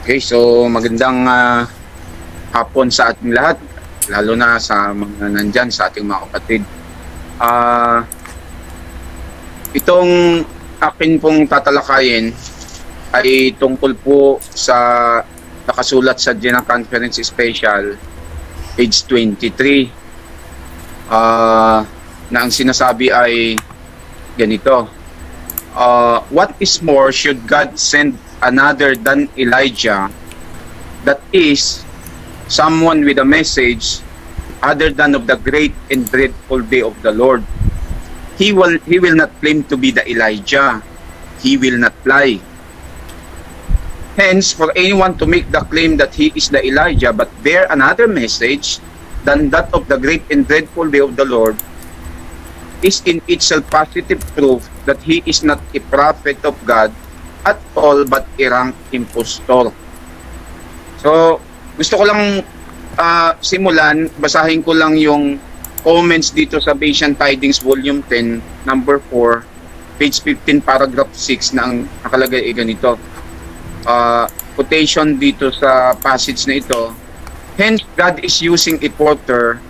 Okay, so magandang hapon sa ating lahat, lalo na sa mga nandyan, sa ating mga kapatid. Itong akin pong tatalakayin ay tungkol po sa nakasulat sa General Conference Special, page 23, na ang sinasabi ay ganito. What is more, should God send another than Elijah, that is, someone with a message other than of the great and dreadful day of the Lord? He will not claim to be the Elijah. He will not lie. Hence, for anyone to make the claim that he is the Elijah but bear another message than that of the great and dreadful day of the Lord is in itself positive proof that he is not a prophet of God at all but a rank impostor. So, gusto ko lang simulan, basahin ko lang yung comments dito sa Bayesian Tidings Volume 10, number 4, page 15, paragraph 6 na ang nakalagay ay ganito. Quotation dito sa passage na ito. Hence, God is using a porter,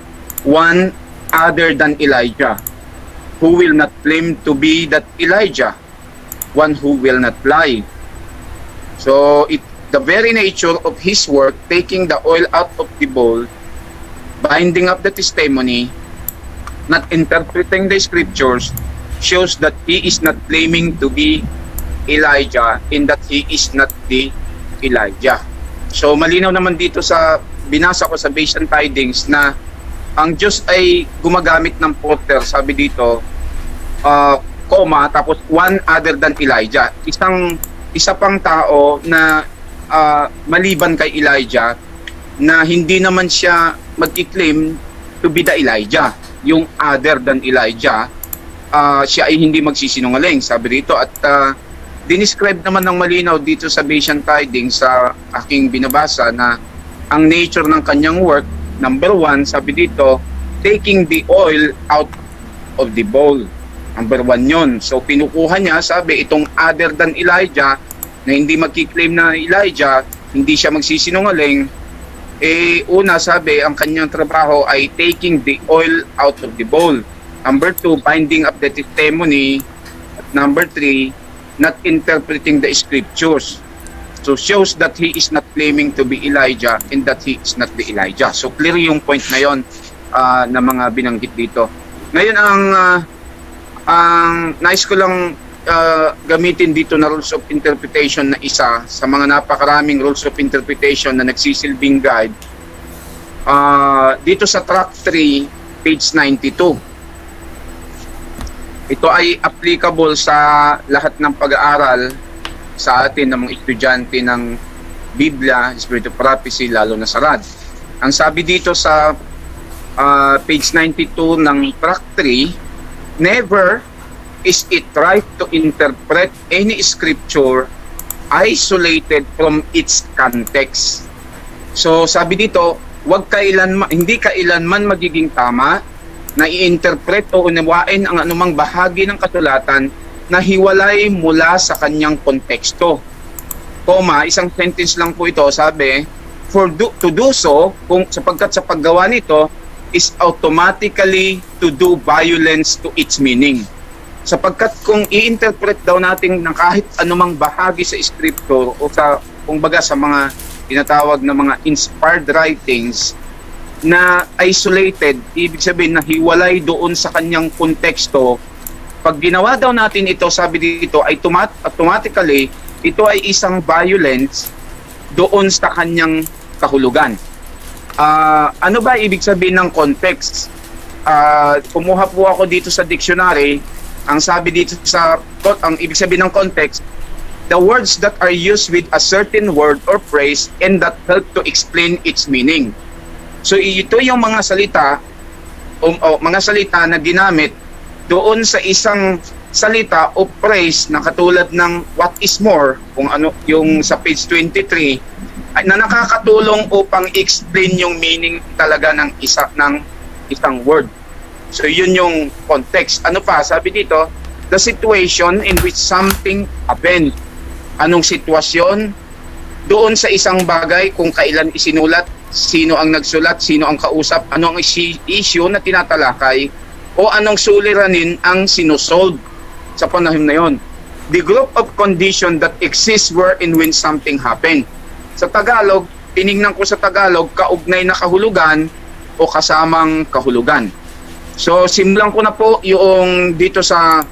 one other than Elijah, who will not claim to be that Elijah, one who will not lie. So, the very nature of his work, taking the oil out of the bowl, binding up the testimony, not interpreting the scriptures, shows that he is not claiming to be Elijah in that he is not the Elijah. So, malinaw naman dito sa binasa ko sa Bayesian Tidings na ang Diyos ay gumagamit ng porter, sabi dito, comma, tapos one other than Elijah. Isa pang tao na maliban kay Elijah na hindi naman siya mag-i-claim to be the Elijah. Yung other than Elijah, siya ay hindi magsisinungaling, sabi dito. At dinescribe naman ng malinaw dito sa Bayesian Tidings sa aking binabasa na ang nature ng kanyang work, number 1, sabi dito, taking the oil out of the bowl. Number 1 yun. So, pinukuha niya, sabi, itong other than Elijah, na hindi magkiklaim na Elijah, hindi siya magsisinungaling, una, sabi, ang kanyang trabaho ay taking the oil out of the bowl. Number 2, binding up the testimony. At number 3, not interpreting the scriptures. So, shows that he is not claiming to be Elijah and that he is not the Elijah. So, clear yung point na yon na mga binanggit dito. Ngayon, ang nais ko lang gamitin dito na rules of interpretation na isa sa mga napakaraming rules of interpretation na nagsisilbing guide dito sa track 3, page 92. Ito ay applicable sa lahat ng pag-aaral sa atin ng mga estudyante ng Biblia, Spirit of Prophecy, lalo na sa RAD. Ang sabi dito sa page 92 ng track 3, never is it right to interpret any scripture isolated from its context. So, sabi dito, hindi kailanman magiging tama na i-interpret o unawain ang anumang bahagi ng kasulatan na hiwalay mula sa kanyang konteksto. Isang sentence lang po ito, sabi, to do so, sapagkat sa paggawa nito, is automatically to do violence to its meaning. Sapagkat kung i-interpret daw natin ng kahit anumang bahagi sa scripture o sa mga tinatawag na mga inspired writings na isolated, ibig sabihin na hiwalay doon sa kanyang konteksto, pag ginawa daw natin ito, sabi dito, ay automatically, ito ay isang violence doon sa kanyang kahulugan. Ano ba ibig sabihin ng context? Kumuha po ako dito sa dictionary. Ang sabi dito ang ibig sabihin ng context, the words that are used with a certain word or phrase and that help to explain its meaning. So ito yung mga salita mga salita na ginamit doon sa isang salita o phrase na katulad ng what is more, kung ano yung sa page 23, na nakakatulong upang explain yung meaning talaga ng isang word. So yun yung context. Ano pa? Sabi dito, the situation in which something happened. Anong sitwasyon doon sa isang bagay kung kailan isinulat, sino ang nagsulat, sino ang kausap, ano ang issue na tinatalakay, o anong suliranin ang sinusolve sa panahon na yon. The group of condition that exists wherein when something happened. Sa Tagalog, tinignan ko sa Tagalog, kaugnay na kahulugan o kasamang kahulugan. So, simulan ko na po yung dito sa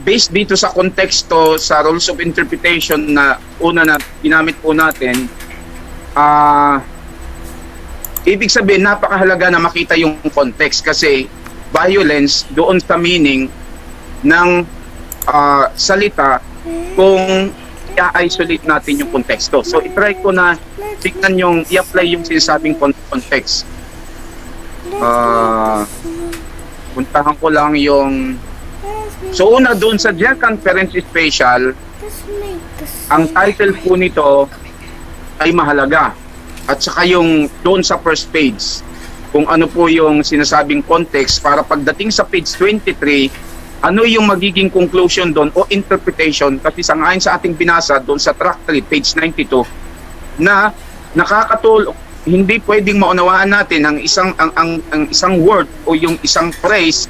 based dito sa konteksto sa rules of interpretation na una na ginamit po natin. Ibig sabihin, napakahalaga na makita yung context kasi violence doon sa meaning ng salita kung i-isolate natin yung konteksto. So, i-try ko na tignan yung, i-apply yung sinasabing context. Puntahan ko lang yung... So, una doon sa General Conference Special, ang title po nito ay mahalaga. At saka yung doon sa first page, kung ano po yung sinasabing context para pagdating sa page 23, ano yung magiging conclusion doon o interpretation, kasi sangayon sa ating binasa doon sa track 3, page 92, na nakakatulong, hindi pwedeng maunawaan natin ang isang word o yung isang phrase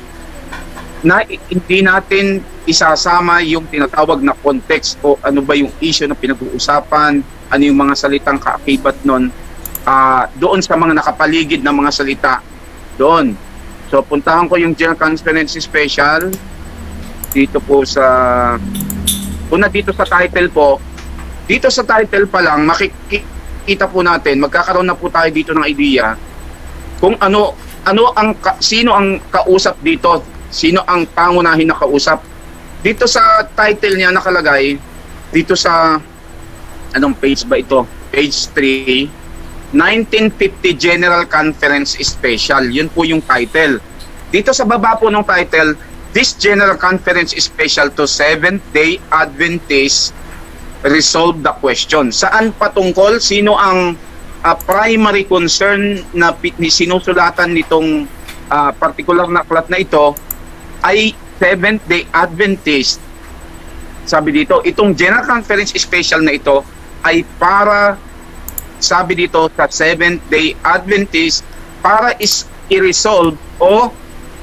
na hindi natin isasama yung tinatawag na context o ano ba yung issue na pinag-uusapan, ano yung mga salitang kaakibat nun, doon sa mga nakapaligid na mga salita doon. So, puntahan ko yung General Conference Special. Dito po sa una dito sa title po. Dito sa title pa lang makikita po natin, magkakaroon na po tayo dito ng idea kung sino ang kausap dito, sino ang pangunahin na kausap. Dito sa title niya nakalagay dito sa anong page ba ito? Page 3, 1950 General Conference Special. Yun po yung title. Dito sa baba po ng title, this General Conference is special to Seventh-day Adventists resolve the question. Saan patungkol? Sino ang primary concern na sinusulatan nitong particular na aklat na ito ay Seventh-day Adventist. Sabi dito, itong General Conference special na ito ay para, sabi dito, sa Seventh-day Adventist para i-resolve o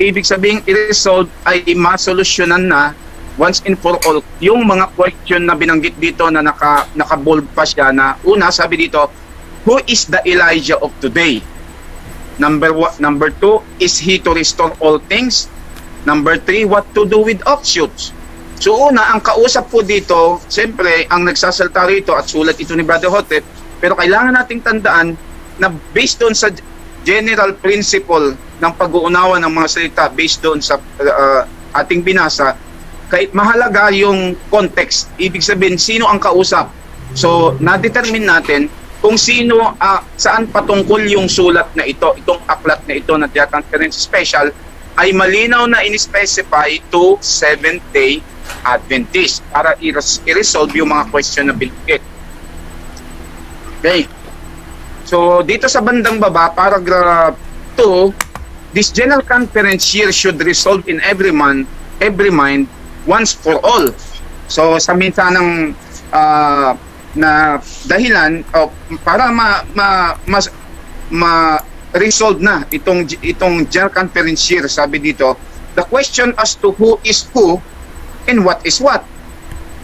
ibig sabihin i-resolve ay masolusyonan na once and for all yung mga question na binanggit dito na naka-bold pa siya na una, sabi dito, who is the Elijah of today? Number 2, is he to restore all things? Number 3, what to do with offshoots? So una, ang kausap po dito, siyempre, ang nagsasalta rito at sulat ito ni Brother Hotep, pero kailangan nating tandaan na based on sa general principle ng pag-uunawa ng mga salita based doon sa ating binasa, kahit mahalaga yung context, ibig sabihin sino ang kausap. So, na-determine natin kung sino, saan patungkol yung sulat na ito, itong aklat na ito na General Conference Special, ay malinaw na in-specify to Seventh-day Adventist para i-resolve yung mga question na binigit. Okay. So, dito sa bandang baba, paragraph 2, this General Conference here should resolve in every mind once for all. So, sa minsanang na dahilan para ma-resolve na itong General Conference here, sabi dito, the question as to who is who and what is what.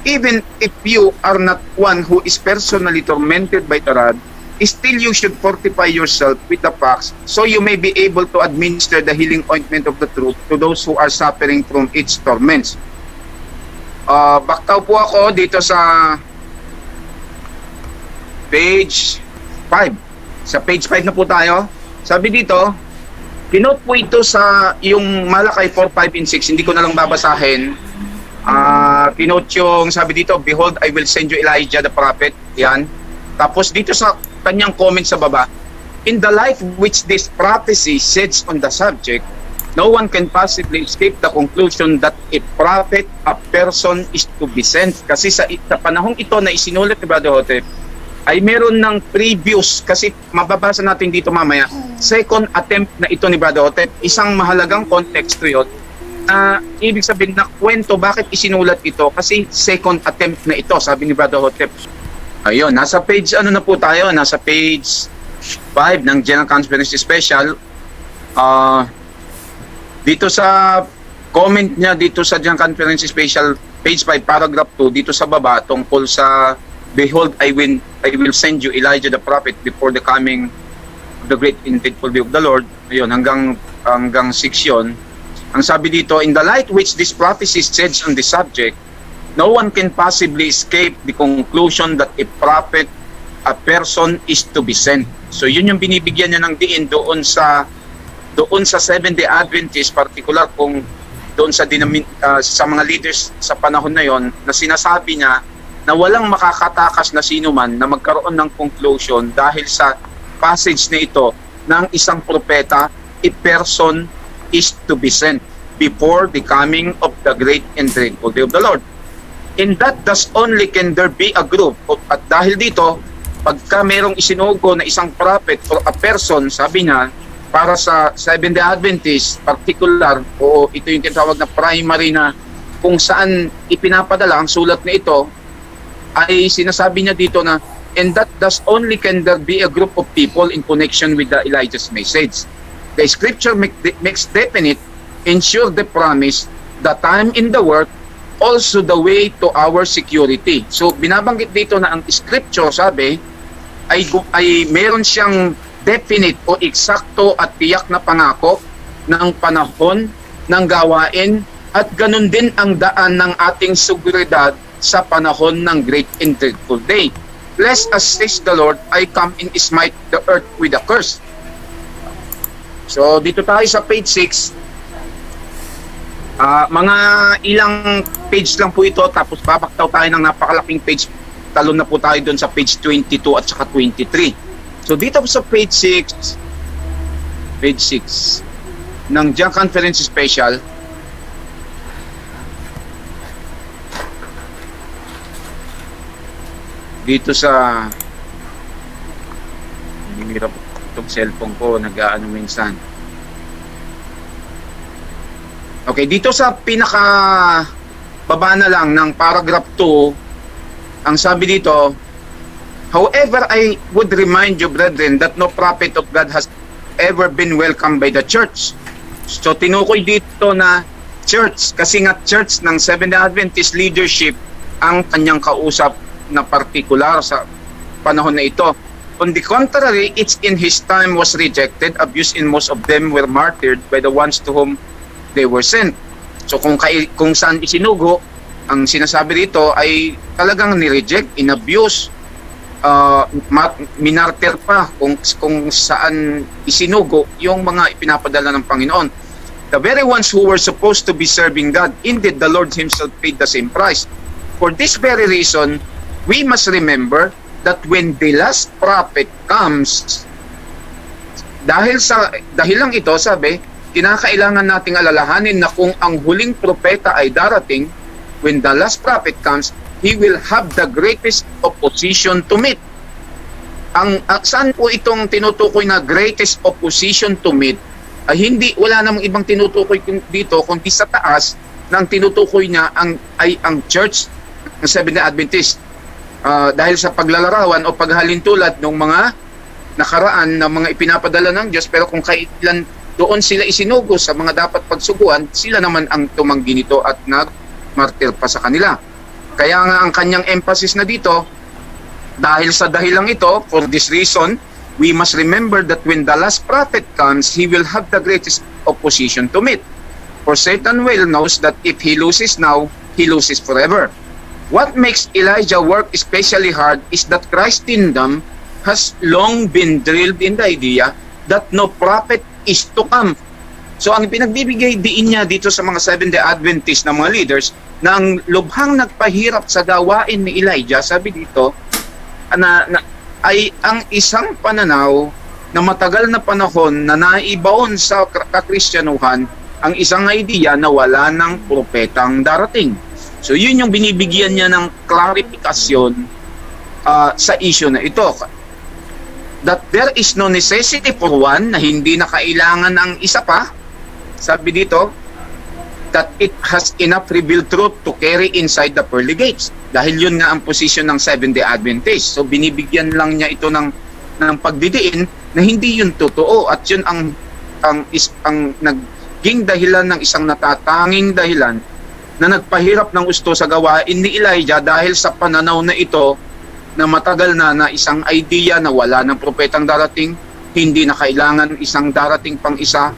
Even if you are not one who is personally tormented by the rod, still you should fortify yourself with the facts so you may be able to administer the healing ointment of the truth to those who are suffering from its torments. Baktaw po ako dito sa page 5. Sa page 5 na po tayo. Sabi dito, kinote po ito sa yung Malakay 4, 5, and 6. Hindi ko na lang babasahin. Kinote yung sabi dito, behold, I will send you Elijah the prophet. Yan. Tapos dito sa kanyang comment sa baba, in the light which this prophecy sheds on the subject, no one can possibly escape the conclusion that a prophet, a person is to be sent. Kasi sa panahong ito na isinulat ni Brother Hotep, ay meron ng previous, kasi mababasa natin dito mamaya, second attempt na ito ni Brother Hotep. Isang mahalagang context yun, ibig sabihin na kwento bakit isinulat ito, kasi second attempt na ito, sabi ni Brother Hotep. Ayun, nasa page ano na po tayo, nasa page 5 ng General Conference Special. Dito sa comment niya dito sa General Conference Special, page 5, paragraph 2, dito sa baba, tungkol sa Behold, I will send you Elijah the prophet before the coming of the great and faithful day of the Lord. Ayun, hanggang 6 yun. Ang sabi dito, in the light which this prophecy sheds on the subject, no one can possibly escape the conclusion that a prophet, a person is to be sent. So yun yung binibigyan niya ng diin doon sa Seventh-day Adventist, particular kung doon sa sa mga leaders sa panahon na yon, na sinasabi niya na walang makakatakas na sino man na magkaroon ng conclusion dahil sa passage na ito ng isang propeta, a person is to be sent before the coming of the great and dreadful day of the Lord. In that thus only can there be a group at dahil dito, pagka merong isinugo na isang prophet or a person, sabi niya, para sa Seventh-day Adventist, particular, o ito yung tinatawag na primary na kung saan ipinapadala ang sulat na ito, ay sinasabi niya dito na, and that thus only can there be a group of people in connection with the Elijah's message. The scripture makes definite, ensure the promise, the time in the work, also the way to our security. So binabanggit dito na ang scripture, sabi, ay meron siyang definite o eksakto at tiyak na pangako ng panahon ng gawain at ganun din ang daan ng ating seguridad sa panahon ng great and dreadful day. Lest as says the Lord, I come and smite the earth with a curse. So dito tayo sa page 6. Mga ilang page lang po ito, tapos babaktaw tayo ng napakalaking page. Talon na po tayo doon sa page 22 at saka 23. So dito po sa page 6 ng General Conference Special, dito sa hirap itong cellphone ko, nag-aano minsan. Okay, dito sa pinaka baba na lang ng paragraph 2, ang sabi dito, however, I would remind you, brethren, that no prophet of God has ever been welcomed by the church. So tinukoy dito na church, kasi nga church ng Seventh-day Adventist leadership ang kanyang kausap na partikular sa panahon na ito. On the contrary, each in his time was rejected, abused, and most of them were martyred by the ones to whom they were sent. So kung saan isinugo, ang sinasabi dito ay talagang ni-reject, in-abuse, minartir pa kung saan isinugo yung mga ipinapadala ng Panginoon. The very ones who were supposed to be serving God, indeed the Lord Himself paid the same price. For this very reason, we must remember that when the last prophet comes, dahil lang ito, sabi, kinakailangan nating alalahanin na kung ang huling propeta ay darating, when the last prophet comes, he will have the greatest opposition to meet. Saan po itong tinutukoy na greatest opposition to meet? Wala namang ibang tinutukoy dito kundi sa taas na ang tinutukoy niya ay ang church ng Seventh-day Adventist. Dahil sa paglalarawan o paghalintulad ng mga nakaraan na mga ipinapadala ng Diyos, pero kung kailan doon sila isinugo sa mga dapat pagsuguan, sila naman ang tumanggi nito at nagmartir pa sa kanila. Kaya nga ang kanyang emphasis na dito, dahil sa dahilang ito, for this reason, we must remember that when the last prophet comes, he will have the greatest opposition to meet. For Satan well knows that if he loses now, he loses forever. What makes Elijah work especially hard is that Christ's kingdom has long been drilled in the idea that no prophet is to come. So ang pinagbibigay diin niya dito sa mga Seventh-day Adventist na mga leaders na ang lubhang nagpahirap sa gawain ni Elijah, sabi dito, ay ang isang pananaw na matagal na panahon na naibaon sa kakristyanuhan, ang isang idea na wala ng propetang darating. So yun yung binibigyan niya ng klarifikasyon sa issue na ito. That there is no necessity for one, na hindi na kailangan ng isa pa. Sabi dito, that it has enough revealed truth to carry inside the pearly gates. Dahil yun nga ang position ng Seventh-day Adventist. So binibigyan lang niya ito ng pagdidiin na hindi yun totoo, at yun ang naging dahilan ng isang natatanging dahilan na nagpahirap ng gusto sa gawain ni Elijah, dahil sa pananaw na ito na matagal na isang idea na wala ng propetang darating, hindi na kailangan isang darating pang isa.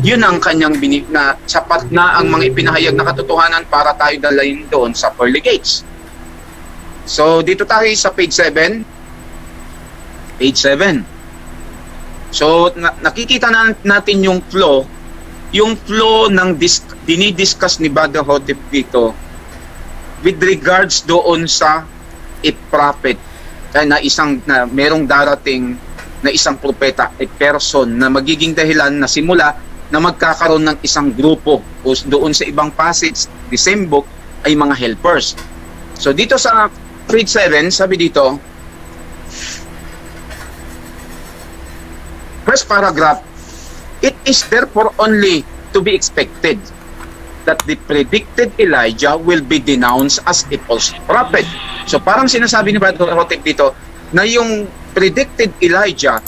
Yun ang kanyang na sapat na ang mga ipinahayag na katotohanan para tayo dalayin doon sa pearly gates. So dito tayo sa page 7. Page 7. So nakikita natin yung flow ng dinidiscuss ni Brother Hotep dito with regards doon sa a prophet, na merong darating na isang propeta, a person na magiging dahilan na simula na magkakaroon ng isang grupo, o doon sa ibang passage, the same book, ay mga helpers. So dito sa page 7, sabi dito, first paragraph, it is therefore only to be expected that the predicted Elijah will be denounced as a false prophet. So parang sinasabi ni Brother Hotep dito na yung predicted Elijah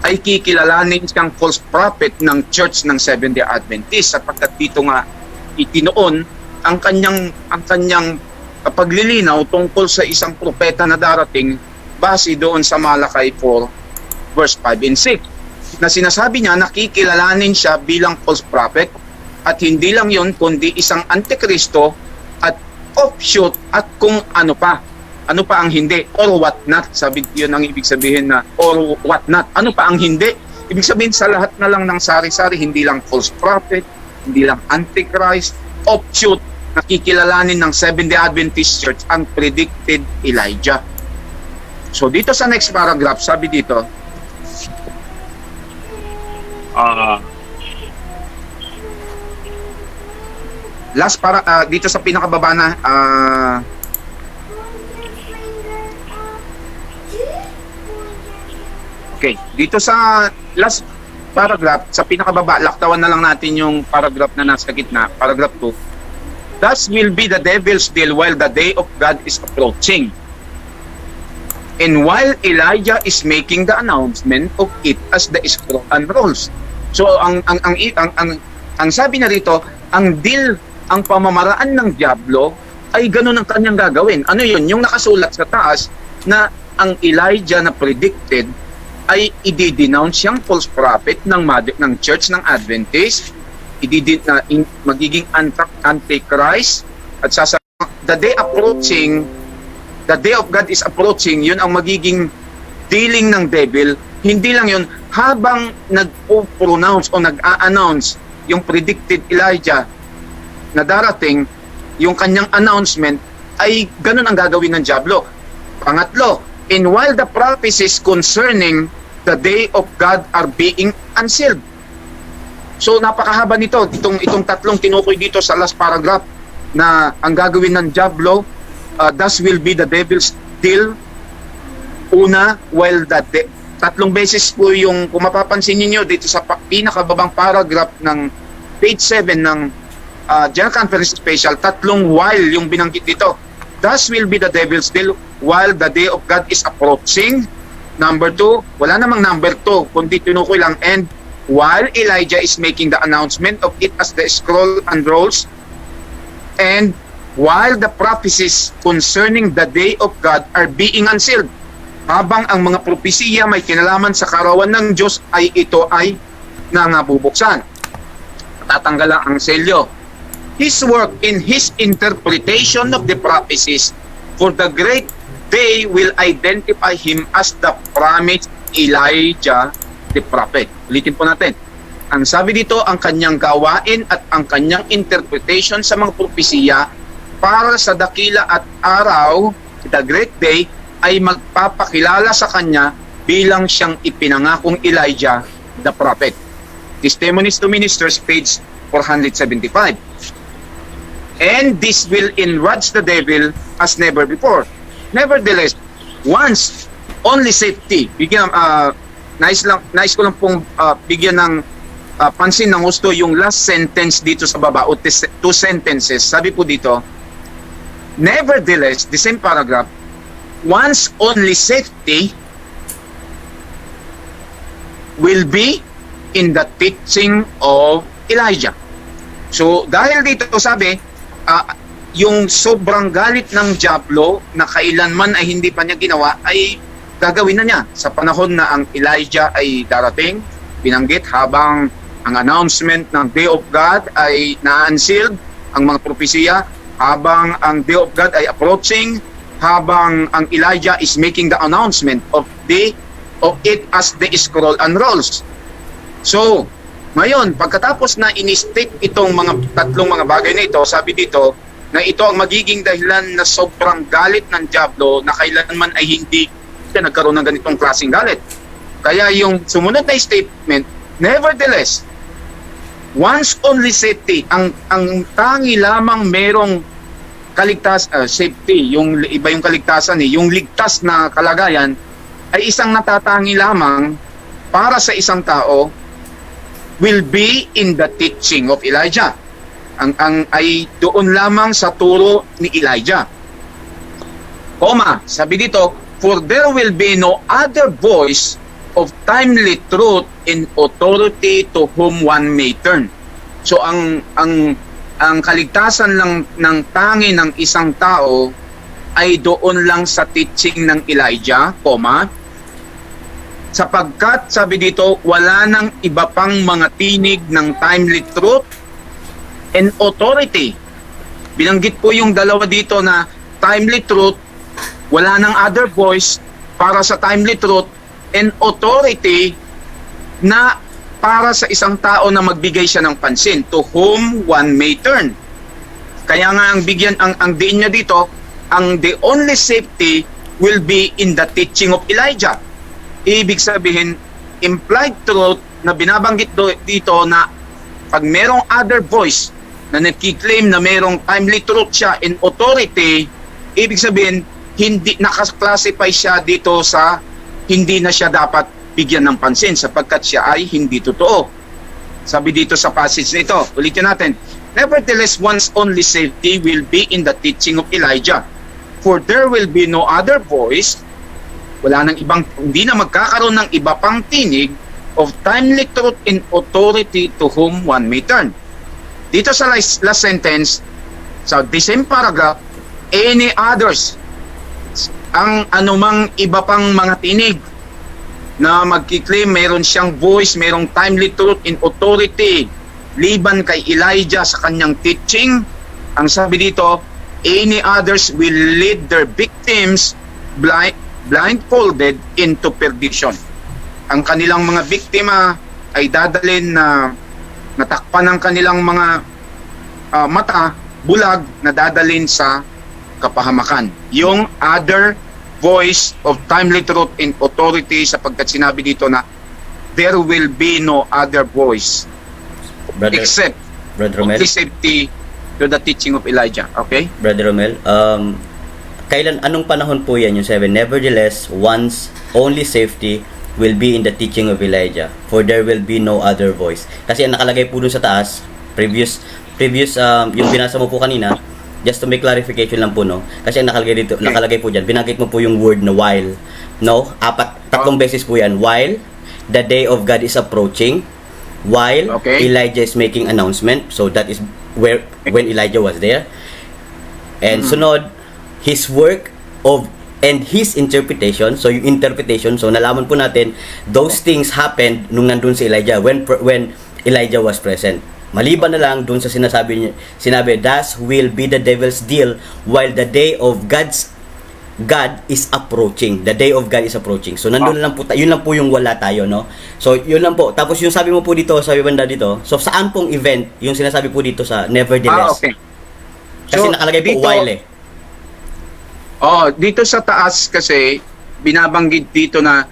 ay kikilalanin siyang false prophet ng Church ng Seventh-day Adventist, sapagkat dito nga itinoon ang kanyang paglilinaw tungkol sa isang propeta na darating base doon sa Malakay 4 verse 5 and 6, na sinasabi niya nakikilalanin siya bilang false prophet, at hindi lang yon kundi isang antikristo at offshoot at kung ano pa ang hindi, or what not. Sabi, yun ang ibig sabihin na or what not, ano pa ang hindi. Ibig sabihin sa lahat na lang ng sari-sari, hindi lang false prophet, hindi lang antichrist, offshoot, nakikilalanin ng Seventh-day Adventist Church ang predicted Elijah. So dito sa next paragraph, sabi dito, dito sa pinakababa na okay, dito sa last paragraph, sa pinakababa, laktawan na lang natin yung paragraph na nasa gitna, paragraph 2. Thus will be the devil's deal while the day of God is approaching, and while Elijah is making the announcement of it as the scroll unrolls. So ang sabi na rito, ang deal, ang pamamaraan ng diablo ay ganun ang kanyang gagawin. Ano yun? Yung nakasulat sa taas na ang Elijah na predicted ay i-denounce siyang false prophet ng Church ng Adventist, magiging antichrist, at the day of God is approaching, yun ang magiging dealing ng devil. Hindi lang yun, habang nag-pronounce o nag-a-announce yung predicted Elijah na darating, yung kanyang announcement ay ganun ang gagawin ng diablo. Pangatlo, and while the prophecies concerning the day of God are being unsealed. So napakahaba nito, itong tatlong tinukoy dito sa last paragraph, na ang gagawin ng diablo, thus will be the devil's deal. Una, while tatlong beses po yung, kung mapapansin niyo dito sa pinakababang paragraph ng page 7 ng General Conference Special, tatlong while yung binanggit dito. Thus will be the devil's deal while the day of God is approaching. Number 2, wala namang number 2, kundi tinukoy lang, and while Elijah is making the announcement of it as the scroll unrolls, and while the prophecies concerning the day of God are being unsealed. Habang ang mga propesiya may kinalaman sa karawan ng Diyos ay ito ay nangabubuksan. Tatanggalan ang selyo. His work in his interpretation of the prophecies for the great day will identify him as the promised Elijah the prophet. Ulitin po natin. Ang sabi dito, ang kanyang gawain at ang kanyang interpretation sa mga propesiya para sa dakila at araw, the great day, ay magpapakilala sa kanya bilang siyang ipinangakong Elijah the prophet. Testimonies to Ministers, page 475. And this will enrage the devil as never before. Nevertheless, once only safety, bigyan nais ko lang pong bigyan ng pansin ng gusto yung last sentence dito sa baba o two sentences. Sabi po dito, nevertheless, the same paragraph, one's only safety will be in the teaching of Elijah. So dahil dito sabi, yung sobrang galit ng Diablo na kailanman ay hindi pa niya ginawa ay gagawin na niya sa panahon na ang Elijah ay darating. Binanggit habang ang announcement ng Day of God ay na-unsealed, ang mga propesiya, habang ang Day of God ay approaching, habang ang Elijah is making the announcement of it as the scroll unrolls. So, ngayon, pagkatapos na in-state itong tatlong mga bagay na ito, sabi dito na ito ang magiging dahilan na sobrang galit ng Diablo na kailanman ay hindi siya nagkaroon ng ganitong klaseng galit. Kaya yung sumunod na statement, nevertheless, one's only safety, ang tangi lamang merong safety, yung iba yung kaligtasan yung ligtas na kalagayan ay isang natatangi lamang para sa isang tao will be in the teaching of Elijah. Ang ay doon lamang sa turo ni Elijah. Sabi dito, for there will be no other voice of timely truth and authority to whom one may turn. So ang kaligtasan lang ng tangi ng isang tao ay doon lang sa teaching ng Elijah, sapagkat sabi dito wala nang iba pang mga tinig ng timely truth and authority. Binanggit po yung dalawa dito na timely truth, wala nang other voice para sa timely truth, and authority na para sa isang tao na magbigay siya ng pansin, to whom one may turn. Kaya nga ang diin niya dito, the only safety will be in the teaching of Elijah. Ibig sabihin, implied truth na binabanggit dito na pag merong other voice na nagkiklaim na merong timely truth siya in authority, ibig sabihin, hindi nakaklasify siya dito sa hindi na siya dapat bigyan ng pansin sapagkat siya ay hindi totoo. Sabi dito sa passage na ito, ulitin natin, nevertheless, one's only safety will be in the teaching of Elijah. For there will be no other voice, hindi na magkakaroon ng iba pang tinig of timely truth and authority to whom one may turn. Dito sa last sentence, sa the same paragraph, any others, ang anumang iba pang mga tinig na magkiklaim meron siyang voice, merong timely truth in authority liban kay Elijah sa kanyang teaching, ang sabi dito, any others will lead their victims blindfolded into perdition. Ang kanilang mga biktima ay dadalhin na natakpan ng kanilang mga mata, bulag, na dadalhin sa kapahamakan. Yung other voice of timely truth and authority, sapagkat sinabi dito na there will be no other voice except Brother Romel, safety to the teaching of Elijah. Okay? Brother Romel, anong panahon po yan yung 7? Nevertheless, one's only safety will be in the teaching of Elijah, for there will be no other voice. Kasi ang nakalagay po dun sa taas, previous yung binasa mo po kanina, just to make clarification lang po, no? Kasi ang nakalagay po diyan, binanggit mo po yung word na while, no? Tatlong beses po yan. While the day of God is approaching, while Elijah is making announcement, so that is when Elijah was there. And sunod, his work and his interpretation, so yung interpretation, so nalaman po natin, those things happened nung nandun si Elijah, when Elijah was present. Maliban na lang dun sa sinabi, thus will be the devil's deal while the day of God is approaching. The day of God is approaching. So nandun lang po, yun lang po yung wala tayo, no? So yun lang po. Tapos yung sabi mo po dito, sabi banda dito, so saan pong event yung sinasabi po dito sa nevertheless? Kasi so, nakalagay po dito, while dito sa taas kasi binabanggit dito na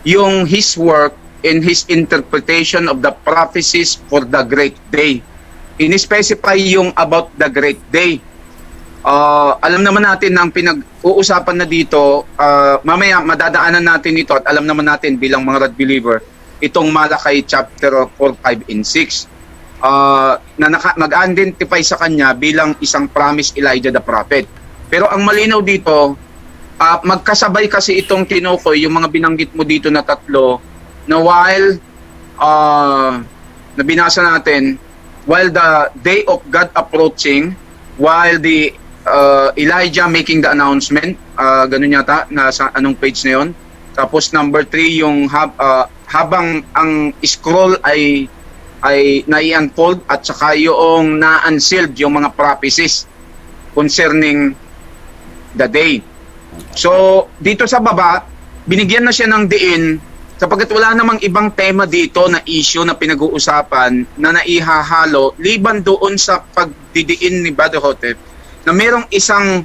yung his work in his interpretation of the prophecies for the great day. In-specify yung about the great day. Alam naman natin ng pinag-uusapan na dito, mamaya madadaanan natin ito at alam naman natin bilang mga Rod believer itong Malakay chapter 4, 5, and 6 na nag-identify sa kanya bilang isang promised Elijah the prophet. Pero ang malinaw dito, magkasabay kasi itong tinukoy, yung mga binanggit mo dito na tatlo, na while nabinasa natin, while the day of God approaching, while the Elijah making the announcement, ganun yata, nasa anong page na yun. Tapos number 3, yung habang ang scroll ay nai-unfold at saka yung na-unsealed yung mga prophecies concerning the day. So, dito sa baba, binigyan na siya ng diin sapagkat wala namang ibang tema dito na issue na pinag-uusapan na naihahalo liban doon sa pagdidiin ni Brother Hotep na merong isang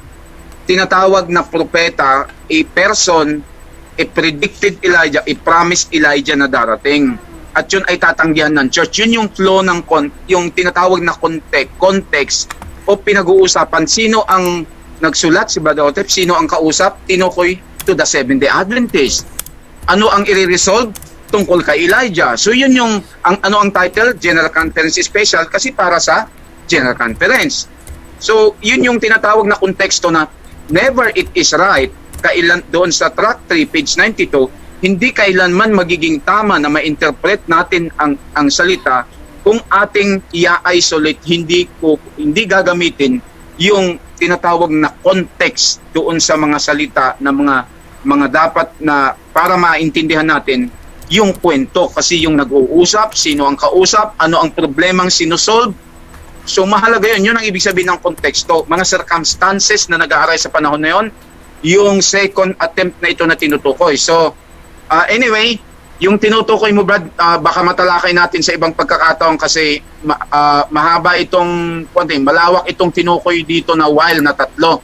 tinatawag na propeta, a person, a predicted Elijah, a promised Elijah na darating. At yun ay tatanggihan ng church. Yun yung flow ng yung tinatawag na context o pinag-uusapan. Sino ang nagsulat? Si Brother Hotep. Sino ang kausap? Tinukoy to the Seventh-day Adventist. Ano ang i-resolve tungkol kay Elijah? So yun yung ano ang title? General Conference Special kasi para sa General Conference. So yun yung tinatawag na konteksto na never it is right kailan doon sa track 3 page 92, hindi kailanman magiging tama na ma-interpret natin ang salita kung ating i-isolate, hindi gagamitin yung tinatawag na context doon sa mga salita na mga dapat na para maintindihan natin yung kwento kasi yung nag-uusap, sino ang kausap, ano ang problemang sinusolve. So mahalaga yun ang ibig sabihin ng konteksto, mga circumstances na nag-aaray sa panahon na yun, yung second attempt na ito na tinutukoy. So anyway, yung tinutukoy mo Brad, baka matalakay natin sa ibang pagkakataon kasi mahaba itong malawak itong tinukoy dito na while na tatlo.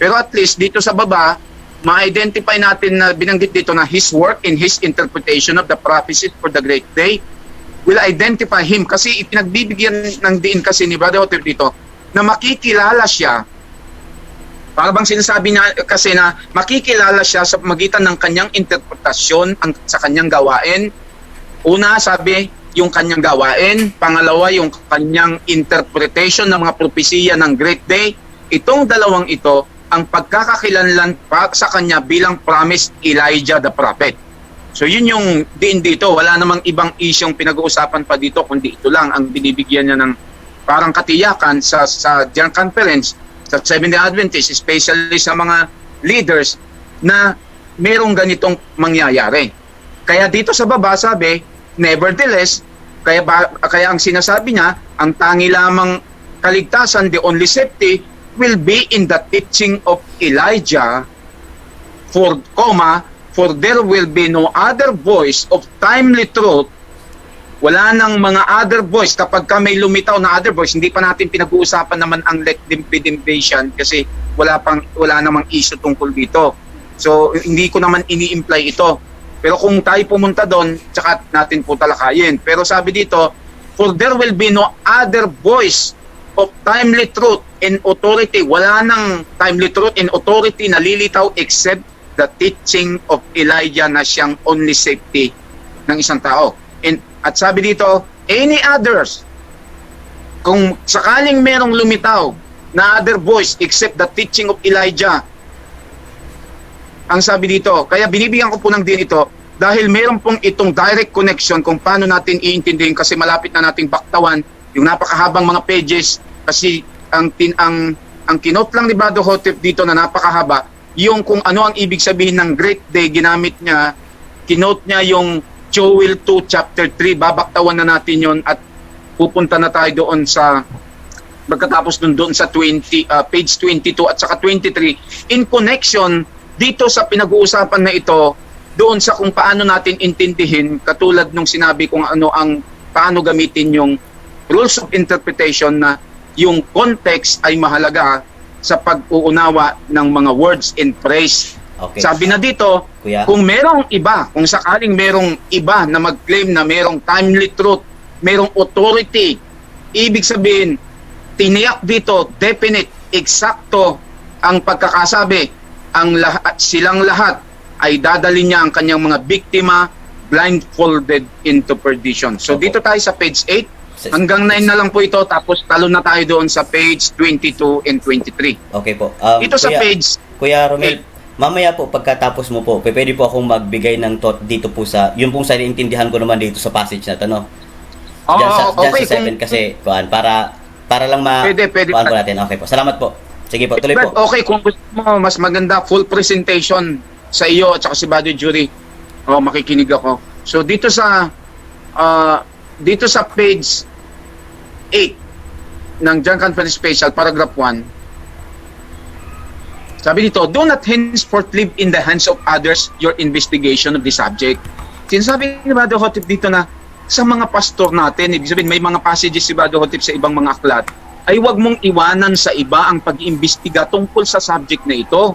Pero at least dito sa baba, ma-identify natin na binanggit dito na his work in his interpretation of the prophecy for the great day will identify him kasi ipinagbibigyan ng diin kasi ni Brother Hotep dito na makikilala siya. Para bang sinasabi niya kasi na makikilala siya sa magitan ng kanyang interpretasyon sa kanyang gawain. Una, sabi, yung kanyang gawain. Pangalawa, yung kanyang interpretation ng mga propesiya ng Great Day. Itong dalawang ito, ang pagkakakilanlan sa kanya bilang promised Elijah the Prophet. So yun yung diin dito. Wala namang ibang isyong pinag-uusapan pa dito, kundi ito lang ang binibigyan niya ng parang katiyakan sa General Conference sa Seventh-day Adventist, especially sa mga leaders na merong ganitong mangyayari. Kaya dito sa baba sabi, nevertheless, kaya ang sinasabi niya, ang tangi lamang kaligtasan, the only safety, will be in the teaching of Elijah, for there will be no other voice of timely truth. Wala nang mga other voice. Kapag ka may lumitaw na other voice, hindi pa natin pinag-uusapan naman ang let them be invasion kasi wala namang issue tungkol dito. So, hindi ko naman ini-imply ito. Pero kung tayo pumunta doon, tsaka natin po talakayin. Pero sabi dito, for there will be no other voice of timely truth and authority. Wala nang timely truth and authority na lilitaw except the teaching of Elijah na siyang only safety ng isang tao. At sabi dito, any others, kung sakaling merong lumitaw na other voice except the teaching of Elijah, ang sabi dito, kaya binibigyan ko po ng din ito, dahil meron pong itong direct connection kung paano natin iintindihin kasi malapit na nating baktawan yung napakahabang mga pages kasi ang kinote lang ni Brother Hotep dito na napakahaba, yung kung ano ang ibig sabihin ng Great Day, ginamit niya, kinote niya yung Joel 2 chapter 3, babaktawan na natin yon at pupunta na tayo doon sa pagkatapos doon sa page 22 at saka 23 in connection dito sa pinag-uusapan na ito doon sa kung paano natin intindihin katulad nung sinabi kung paano gamitin yung rules of interpretation na yung context ay mahalaga sa pag-uunawa ng mga words and phrase. Okay. Sabi na dito, Kuya, kung sakaling merong iba na mag-claim na merong timely truth, merong authority, ibig sabihin, tiniyak dito, definite, eksakto ang pagkakasabi, silang lahat ay dadalhin niya ang kanyang mga biktima blindfolded into perdition. So Opo. dito tayo sa page 8. Hanggang 9 na lang po ito, tapos talo na tayo doon sa page 22 and 23. Okay po. Dito sa page, Kuya Romel, mamaya po pagkatapos mo po, pwede po akong magbigay ng thought dito po sa, yung pong sa intindihan ko naman dito sa passage na to, no? Diyan sa, okay, sa 7 kasi, kuan, para lang Pwede. kuan po natin. Okay po. Salamat po. Sige po, tuloy po. okay, kung gusto mo, mas maganda, full presentation sa iyo at saka si Brother Jury. Makikinig ako. So dito sa page 8 ng John Conference Special, paragraph 1, sabi dito, do not henceforth leave in the hands of others your investigation of the subject. Sinasabi ni Brother Hotep dito na sa mga pastor natin, ibig sabihin may mga passages si Brother Hotep sa ibang mga aklat, ay huwag mong iwanan sa iba ang pag-iimbestiga tungkol sa subject na ito.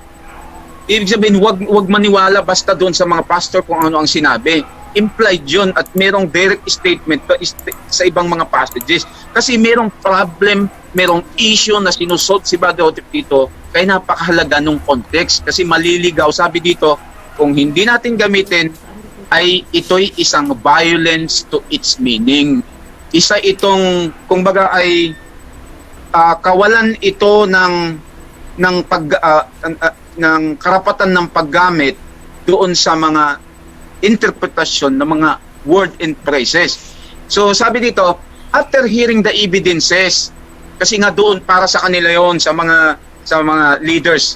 Ibig sabihin, wag maniwala basta doon sa mga pastor kung ano ang sinabi. Implied yun at merong direct statement sa ibang mga passages. Kasi merong problem, merong issue na sinusolve si Brother Hotep dito, kaya napakahalaga nung context. Kasi maliligaw, sabi dito, kung hindi natin gamitin, ay ito'y isang violence to its meaning. Isa itong, kumbaga ay kawalan ito ng karapatan ng paggamit doon sa mga interpretasyon ng mga word and phrases. So sabi dito, after hearing the evidences, kasi nga doon para sa kanila yon sa mga leaders,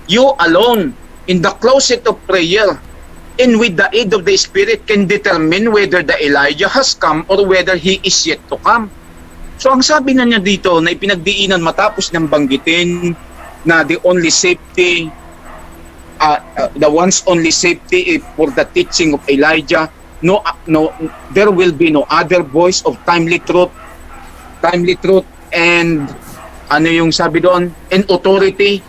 you alone in the closet of prayer and with the aid of the Spirit can determine whether the Elijah has come or whether he is yet to come. So ang sabi na niya dito na ipinagdiinan matapos ng banggitin na the only safety, the one's only safety for the teaching of Elijah, there will be no other voice of timely truth and ano yung sabi doon, and authority.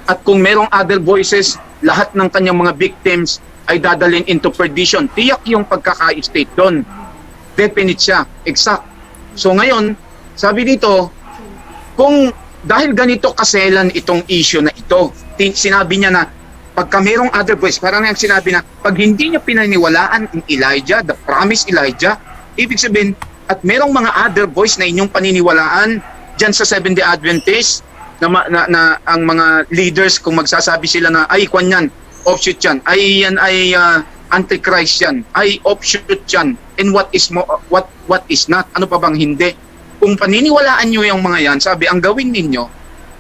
At kung merong other voices, lahat ng kanyang mga victims ay dadalhin into perdition. Tiyak yung pagkaka-state doon. Definite siya. Exact. So ngayon, sabi dito, kung dahil ganito kaselan itong issue na ito, sinabi niya na pagka merong other voice, parang yung sinabi na pag hindi niya pinaniwalaan ang Elijah, the promised Elijah, ibig sabihin, at merong mga other voice na inyong paniniwalaan dyan sa Seventh-day Adventist, na ang mga leaders, kung magsasabi sila na, ay, kwan yan, offshoot yan, ay, yan ay antichrist yan, ay, offshoot yan, and what is not, ano pa bang hindi? Kung paniniwalaan nyo yung mga yan, sabi, ang gawin ninyo,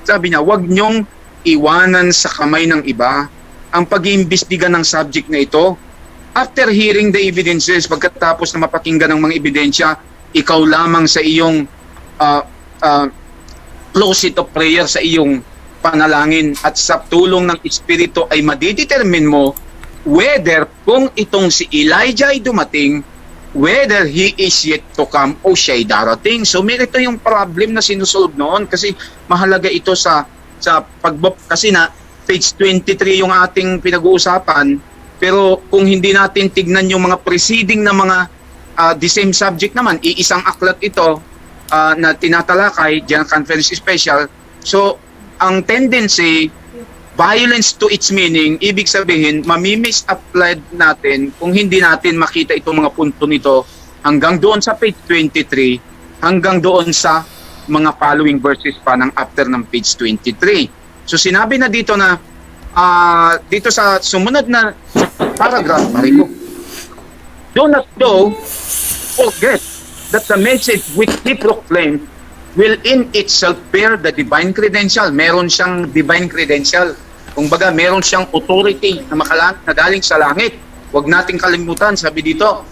sabi niya, wag nyong iwanan sa kamay ng iba ang pag-iimbestiga ng subject na ito. After hearing the evidences, pagkatapos na mapakinggan ng mga ebidensya, ikaw lamang sa iyong closet of prayer, sa iyong panalangin at sa tulong ng Espiritu ay madidetermine mo whether kung itong si Elijah ay dumating, whether he is yet to come o siya'y darating. So ito yung problem na sinusolve noon kasi mahalaga ito sa kasi na page 23 yung ating pinag-uusapan, pero kung hindi natin tignan yung mga preceding na mga the same subject naman, iisang aklat ito na tinatalakay, General Conference Special. So ang tendency, violence to its meaning, ibig sabihin, mamimis-applied natin kung hindi natin makita itong mga punto nito hanggang doon sa page 23, hanggang doon sa mga following verses pa ng after ng page 23. So sinabi na dito na, dito sa sumunod na paragraph, do not forget that the message which he proclaimed will in itself bear the divine credential. Meron siyang divine credential. Kung baga, meron siyang authority na galing sa langit. Huwag nating kalimutan, sabi dito,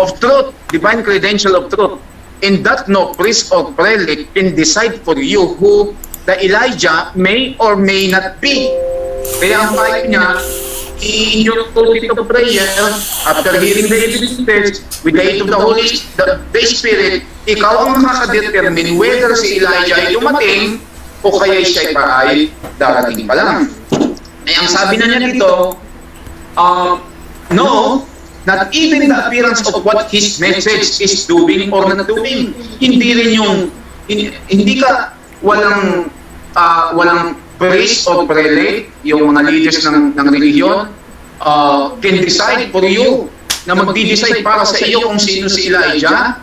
of truth, divine credential of truth, in that no priest or prelate can decide for you who the Elijah may or may not be. Kaya ang kahit niya, in your closet of prayer, after hearing the evidence, with the aid of the Spirit, ikaw ang makakadetermine whether si Elijah ay dumating o kaya siya ay darating pa lang. Ay ang sabi na niya dito, no, not even the appearance of what his message is doing or not doing. Hindi rin yung, hindi ka walang priest or prelate, yung mga leaders ng religion, can decide for you na magdi-decide para sa iyo kung sino si Elijah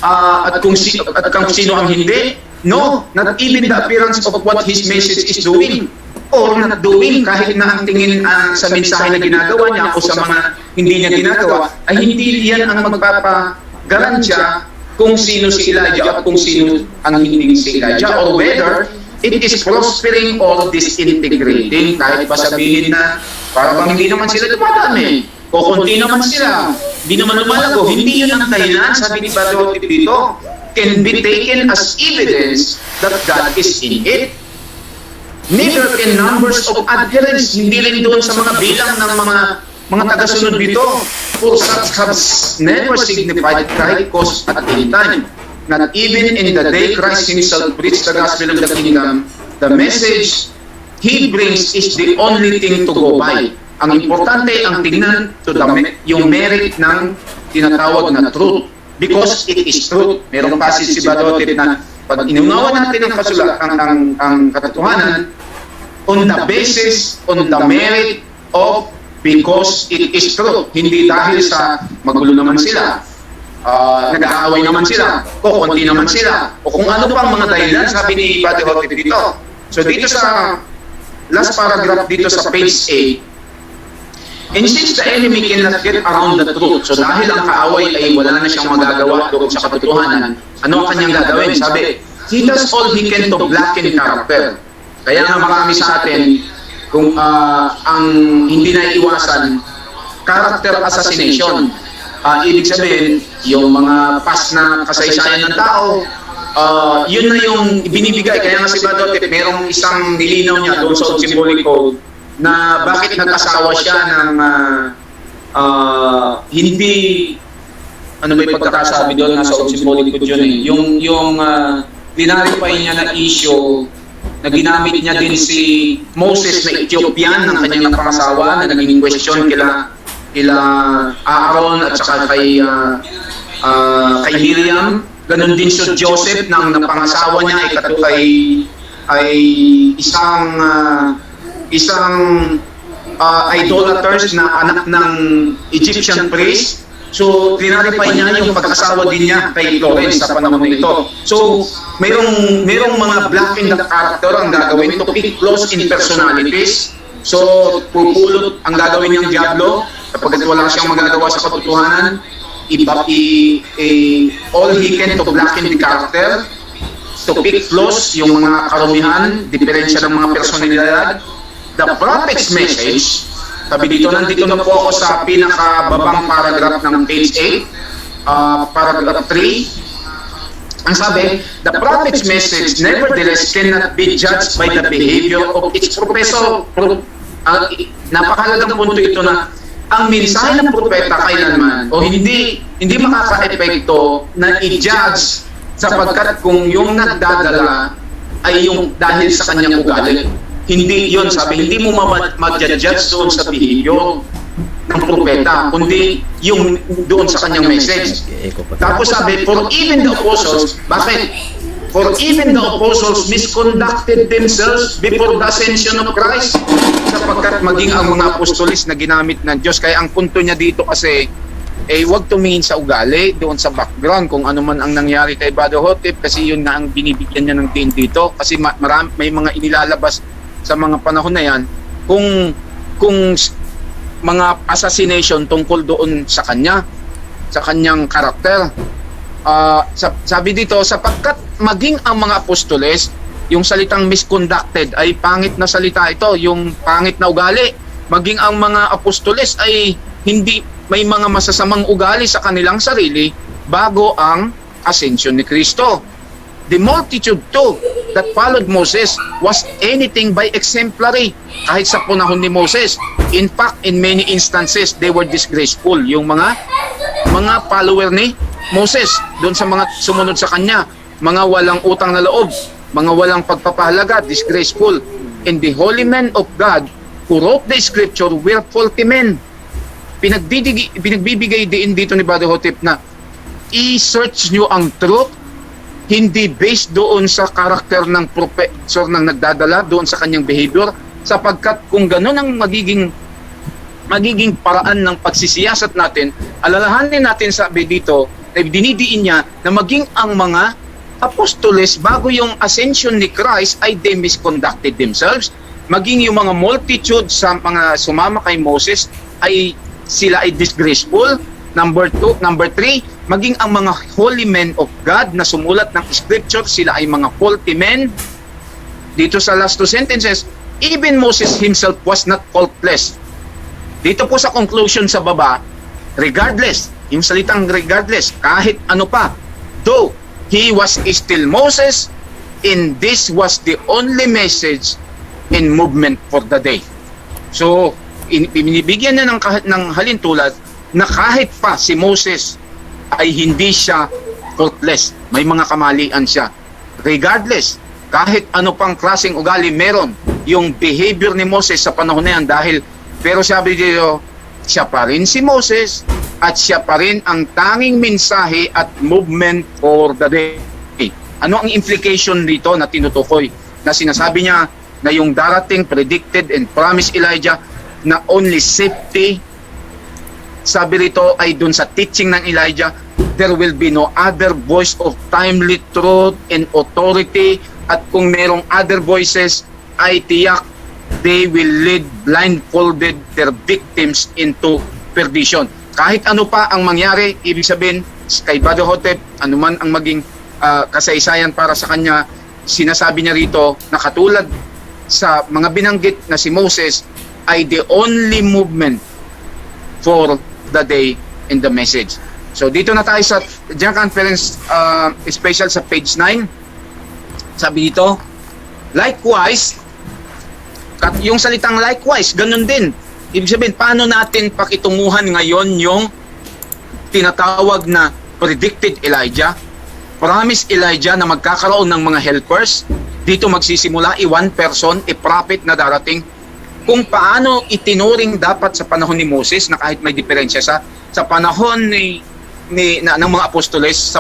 at kung sino ang hindi. No, not even the appearance of what his message is doing or not doing, kahit na ang tingin sa mensahe na ginagawa niya o sa mga hindi niya ginagawa, ay hindi yan ang magpapagaransya kung sino si Elijah at kung sino ang hindi si Elijah, or whether it is prospering or disintegrating. Kahit pa sabihin na parang hindi naman sila dumadami o konti naman sila, hindi naman lumalago, hindi yun ang dahilan. Sabi ni Brother Otip dito, can be taken as evidence that God is in it. Neither can numbers of adherents, hindi rin doon sa mga bilang ng mga tagasunod dito, for such has never signified Christ at any time. Not even in the day Christ himself preached the gospel of the kingdom, the message he brings is the only thing to go by. Ang importante ang tingnan yung merit ng tinatawag na truth, because it is truth. Merong passage si Brother Otip na pag inunawa natin ang ang katotohanan on the basis, on the merit of because it is truth. Hindi dahil sa magulo naman sila, nag-aaway naman sila, o konti naman sila, o kung ano pang mga dahilan, sabi ni Brother Otip dito. So dito sa last paragraph dito sa page 8, and since the enemy cannot get around the truth, so dahil ang kaaway ay wala na siyang magagawa doon sa katotohanan, ano ang kanyang gagawin? Sabi, he does all he can to blacken character. Kaya nga marami sa atin, kung ang hindi na iwasan, character assassination. Ibig sabihin, yung mga past na kasaysayan ng tao, yun na yung binibigay. Kaya nga si Brother Otip, merong isang nilinaw niya doon sa symbolic code, na bakit nag-asawa siya ng hindi, ano ba yung pagkakasabi doon, nasa symbolic code yun eh, yung linarify niya na issue na ginamit niya din si Moses na Ethiopian ng kanyang napangasawa na naging question kila Aaron at saka kay Miriam. Ganon din si Joseph nang napangasawa niya ay isang idolaters na anak ng Egyptian priest. So, tinarify niya yung pag-asawa din niya kay Florence sa panahon na ito. So, mayroong mga black in the character ang gagawin to pick flaws in personalities. So, pupulot ang gagawin niyang Diablo kapag wala siyang magagawa sa katotohanan. All he can to blacken the character, to pick flaws, yung mga karumihan, diferensya ng mga personalidad. The prophet's message, sabi dito, nandito na po ako sa pinakababang paragraph ng page 8, paragraph 3. Ang sabi, the prophet's message nevertheless cannot be judged by the behavior of its professor. Napakahalagang punto ito na ang mensahe ng propeta kailanman o hindi makaka-epekto na i-judge sapagkat kung yung nagdadala ay yung dahil sa kanyang ugali. Hindi yon, sabi, hindi mo mag-judge doon sa behavior ng propeta, kundi yung doon sa kanyang message. Tapos sabi, for even the apostles, bakit? For even the apostles misconducted themselves before the ascension of Christ, sapagkat maging ang mga apostolis na ginamit ng Diyos. Kaya ang punto niya dito kasi, huwag tumingin sa ugali, doon sa background, kung ano man ang nangyari kay Brother Otip, kasi yun na ang binibigyan niya ng din dito. Kasi may mga inilalabas sa mga panahon na yan, kung mga assassination tungkol doon sa kanyang karakter. Sabi dito, sapagkat maging ang mga apostoles, yung salitang misconducted ay pangit na salita ito, yung pangit na ugali. Maging ang mga apostoles ay hindi, may mga masasamang ugali sa kanilang sarili bago ang ascension ni Kristo. The multitude too that followed Moses was anything but exemplary. Kahit sa panahon ni Moses, in fact, in many instances, they were disgraceful. Yung mga follower ni Moses, doon sa mga sumunod sa kanya, mga walang utang na loob, mga walang pagpapahalaga, disgraceful. And the holy men of God who wrote the scripture were faulty men. Pinagbibigay din dito ni Brother Otip na i-search nyo ang truth, hindi based doon sa karakter ng professor ng nagdadala, doon sa kanyang behavior, sapagkat kung gano'n ang magiging paraan ng pagsisiyasat natin Alalahanin natin, sabi dito, na dinidiin niya na maging ang mga apostoles bago yung ascension ni Christ ay they misconducted themselves. Maging yung mga multitude sa mga sumama kay Moses ay sila ay disgraceful. Number 3, maging ang mga holy men of God na sumulat ng scripture, sila ay mga faulty men. Dito sa last two sentences, even Moses himself was not faultless. Dito po sa conclusion sa baba, regardless, yung salitang regardless, kahit ano pa, though he was still Moses, and this was the only message in movement for the day. So, binibigyan na ng halintulad na kahit pa si Moses ay hindi siya faultless. May mga kamalian siya. Regardless, kahit ano pang klaseng ugali meron, yung behavior ni Moses sa panahon na yan pero sabi dito, siya pa rin si Moses at siya pa rin ang tanging mensahe at movement for the day. Ano ang implication dito na tinutukoy? Na sinasabi niya na yung darating predicted and promised Elijah na only safety, sabi rito ay dun sa teaching ng Elijah, there will be no other voice of timely truth and authority, at kung merong other voices ay tiyak they will lead blindfolded their victims into perdition. Kahit ano pa ang mangyari, ibig sabihin kay Brother Hotep, anuman ang maging kasaysayan para sa kanya, sinasabi niya rito na katulad sa mga binanggit na si Moses ay the only movement for the day in the message. So dito na tayo sa General Conference special sa page 9. Sabi dito, likewise, yung salitang likewise, ganun din. Ibig sabihin, paano natin pakitunguhan ngayon yung tinatawag na predicted Elijah, promised Elijah na magkakaroon ng mga helpers. Dito magsisimula, one person, a prophet na darating. Kung paano itinuring dapat sa panahon ni Moses, na kahit may diferensya sa panahon ng mga apostoles,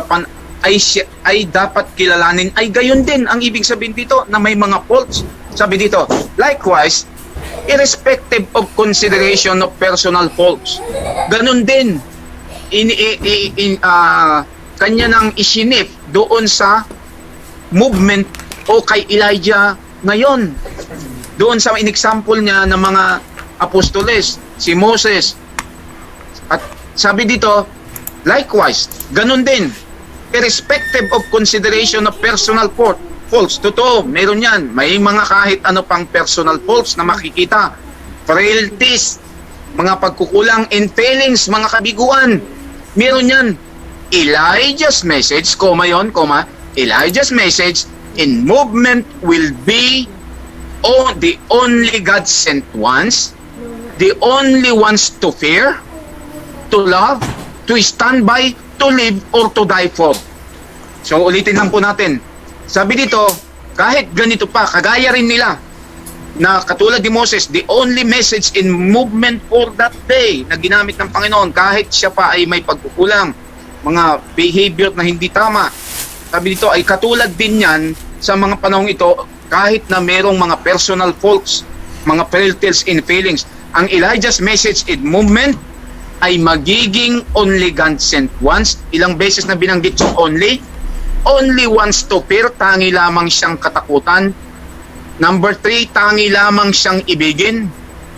ay dapat kilalanin, ay gayon din ang ibig sabihin dito na may mga faults. Sabi dito, likewise, irrespective of consideration of personal faults. Ganun din, kanya nang isinip doon sa movement o kay Elijah ngayon. Doon sa in-example niya ng mga apostoles, si Moses. At sabi dito, likewise, ganun din, irrespective of consideration of personal faults. Totoo, meron yan. May mga kahit ano pang personal faults na makikita. Frailties, mga pagkukulang in failings, mga kabiguan. Meron yan. Elijah's message, Elijah's message in movement will be the only God sent ones, the only ones to fear, to love, to stand by, to live, or to die for. So ulitin lang po natin. Sabi dito, kahit ganito pa, kagaya rin nila, na katulad ni Moses, the only message in movement for that day na ginamit ng Panginoon, kahit siya pa ay may pagkukulang, mga behavior na hindi tama. Sabi dito ay katulad din yan sa mga panahong ito, kahit na merong mga personal faults, mga frailties in feelings. Ang Elijah's message in movement ay magiging only God sent ones. Ilang beses na binanggit yung only ones to fear, tangi lamang siyang katakutan. Number 3, tangi lamang siyang ibigin,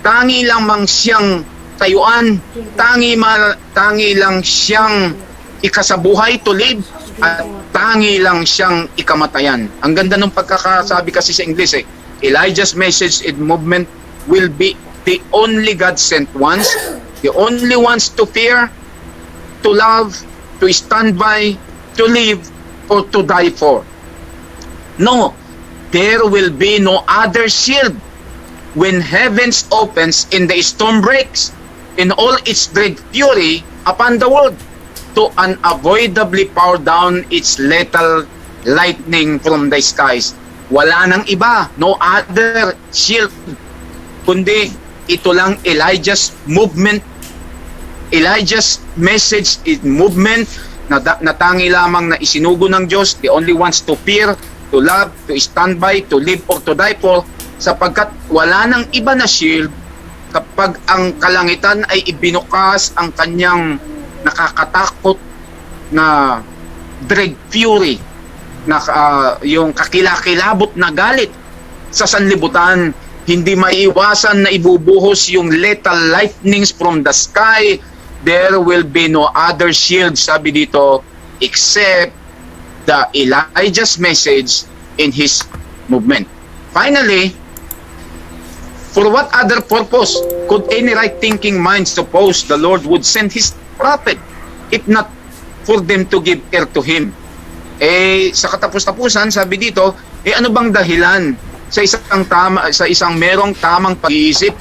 tangi lamang siyang tayuan, tangi lang siyang ikasabuhay, to live, at tangi lang siyang ikamatayan. Ang ganda ng pagkakasabi kasi sa English Elijah's message in movement will be the only God sent ones, the only ones to fear, to love, to stand by, to live, or to die for. No, there will be no other shield when heavens opens and the storm breaks in all its dread fury upon the world to unavoidably pour down its lethal lightning from the skies. Wala nang iba, no other shield, kundi ito lang Elijah's movement, Elijah's message is movement na tangi lamang na isinugo ng Diyos, the only ones to fear, to love, to stand by, to live, or to die for, sapagkat wala nang iba na shield kapag ang kalangitan ay ibinukas ang kanyang nakakatakot na dread fury, na yung kakilakilabot na galit sa sanlibutan. Hindi maiiwasan na ibubuhos yung lethal lightnings from the sky. There will be no other shield, sabi dito, except the Elijah's message in his movement. Finally, for what other purpose could any right-thinking mind suppose the Lord would send His prophet, if not for them to give ear to Him? Sa katapos-tapusan, sabi dito, ano bang dahilan sa isang merong tamang pag-iisip?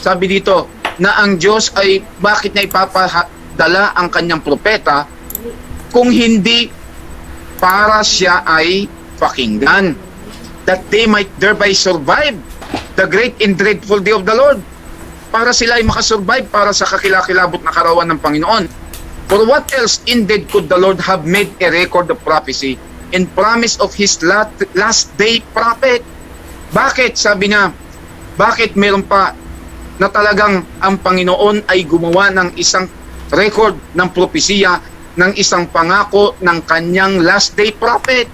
Sabi dito, na ang Diyos ay bakit niya ipapadala ang kanyang propeta kung hindi para siya ay pakinggan, that they might thereby survive the great and dreadful day of the Lord, para sila ay makasurvive para sa kakilakilabot na karawan ng Panginoon. For what else indeed could the Lord have made a record of prophecy and promise of His last day prophet? Bakit, sabi niya, bakit meron pa na talagang ang Panginoon ay gumawa ng isang record ng propesiya, ng isang pangako ng kanyang last day prophet?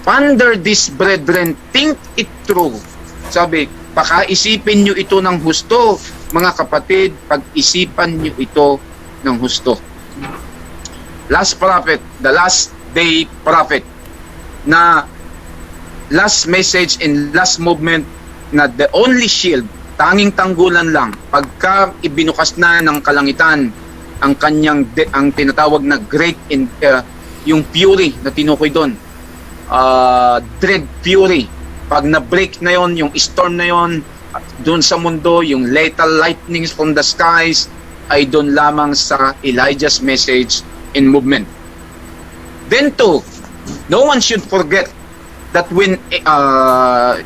Ponder this, brethren, think it through. Sabi, pakaisipin nyo ito ng husto, mga kapatid, pag-isipan nyo ito ng husto. Last prophet, the last day prophet, na last message and last movement, na the only shield, tanging tanggulan lang, pagka ibinukas na ng kalangitan, ang ang tinatawag na great in yung fury na tinukoy doon, dread fury. Pag na-break na yon, yung storm na yon, doon sa mundo, yung lethal lightnings from the skies, ay doon lamang sa Elijah's message and movement. Then too, no one should forget that when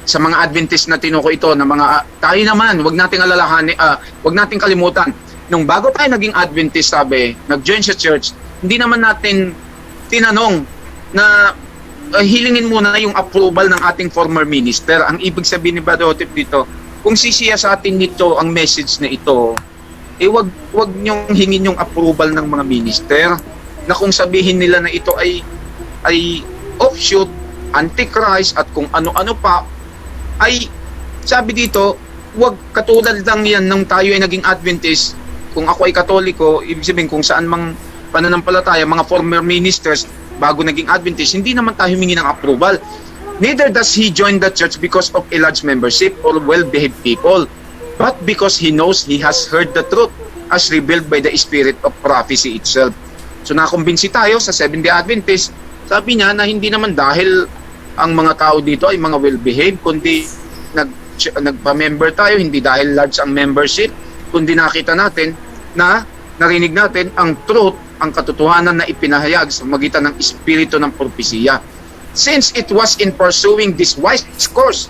sa mga Adventist na tinukoy ito, na mga tayo naman, wag nating alalahanin, wag nating kalimutan, nung bago tayo naging Adventist, sabi, nag-join sa church, hindi naman natin tinanong na hilingin muna yung approval ng ating former minister. Ang ibig sabihin ni Brother Otip dito, kung sisiya sa atin nito ang message na ito, wag niyong hingin yung approval ng mga minister, na kung sabihin nila na ito ay offshoot, antichrist, at kung ano-ano pa, ay sabi dito, wag katulad lang yan nung tayo ay naging Adventist. Kung ako ay Katoliko, ibig sabihin kung saan mang pananampalataya, mga former ministers, bago naging Adventist, hindi naman tayo humingi ng approval. Neither does he join the church because of a large membership or well-behaved people, but because he knows he has heard the truth as revealed by the spirit of prophecy itself. So nakumbinsi tayo sa Seventh-day Adventist, sabi niya na hindi naman dahil ang mga tao dito ay mga well-behaved, kundi nagpa-member tayo, hindi dahil large ang membership, kundi nakita natin na narinig natin ang truth, ang katotohanan na ipinahayag sa magitan ng espiritu ng propesiya. Since it was in pursuing this wise course,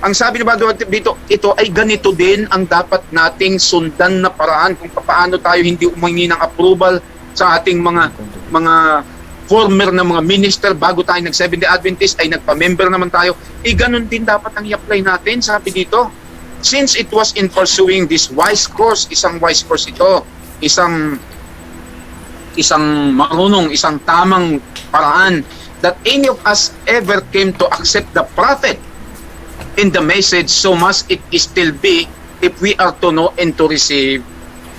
ang sabi ni Brother dito, ito ay ganito din ang dapat nating sundan na paraan kung paano tayo hindi umingi ng approval sa ating mga former na mga minister bago tayo nag Seventh-day Adventist ay nagpa-member naman tayo. Ganun din dapat ang i-apply natin, sabi dito. Since it was in pursuing this wise course, isang wise course ito, isang marunong, isang tamang paraan, that any of us ever came to accept the prophet in the message, so must it still be if we are to know and to receive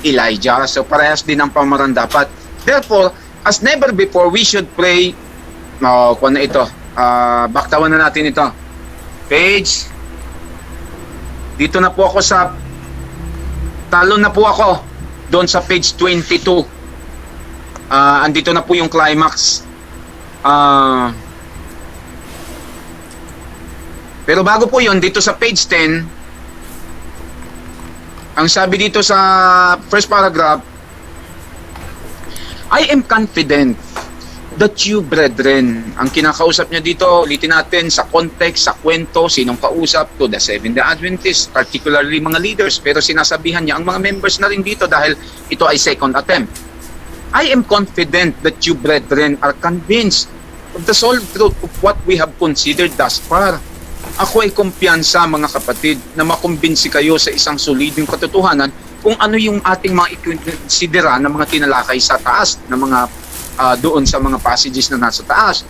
Elijah. So parehas din ang pamaran dapat. Therefore, as never before, we should pray. Kung na ito, baktawan na natin ito. Page. Dito na po ako sa, talon na po ako doon sa page 22. Andito na po yung climax. Pero bago po yun, dito sa page 10, ang sabi dito sa first paragraph, I am confident that you, brethren, ang kinakausap niya dito, ulitin natin sa context, sa kwento, sinong kausap to the Seventh-day Adventists, particularly mga leaders, pero sinasabihan niya ang mga members na rin dito dahil ito ay second attempt. I am confident that you, brethren, are convinced of the sole truth of what we have considered thus far. Ako ay kumpiyansa, mga kapatid, na makumbinsi kayo sa isang solidong katotohanan kung ano yung ating mga ikonsidera na mga tinalakay sa taas, na mga doon sa mga passages na nasa taas.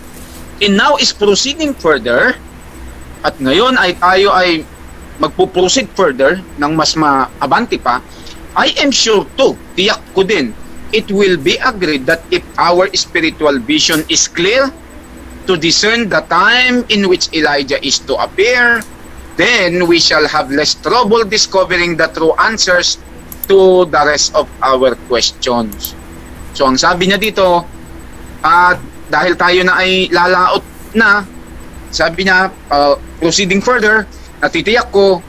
And now is proceeding further, at ngayon ay tayo ay magpo-proceed further ng mas maabante pa. I am sure too, tiyak ko din, it will be agreed that if our spiritual vision is clear to discern the time in which Elijah is to appear, then we shall have less trouble discovering the true answers to the rest of our questions. So ang sabi niya dito, dahil tayo na ay lalaot na, sabi niya, proceeding further, natitiyak ko,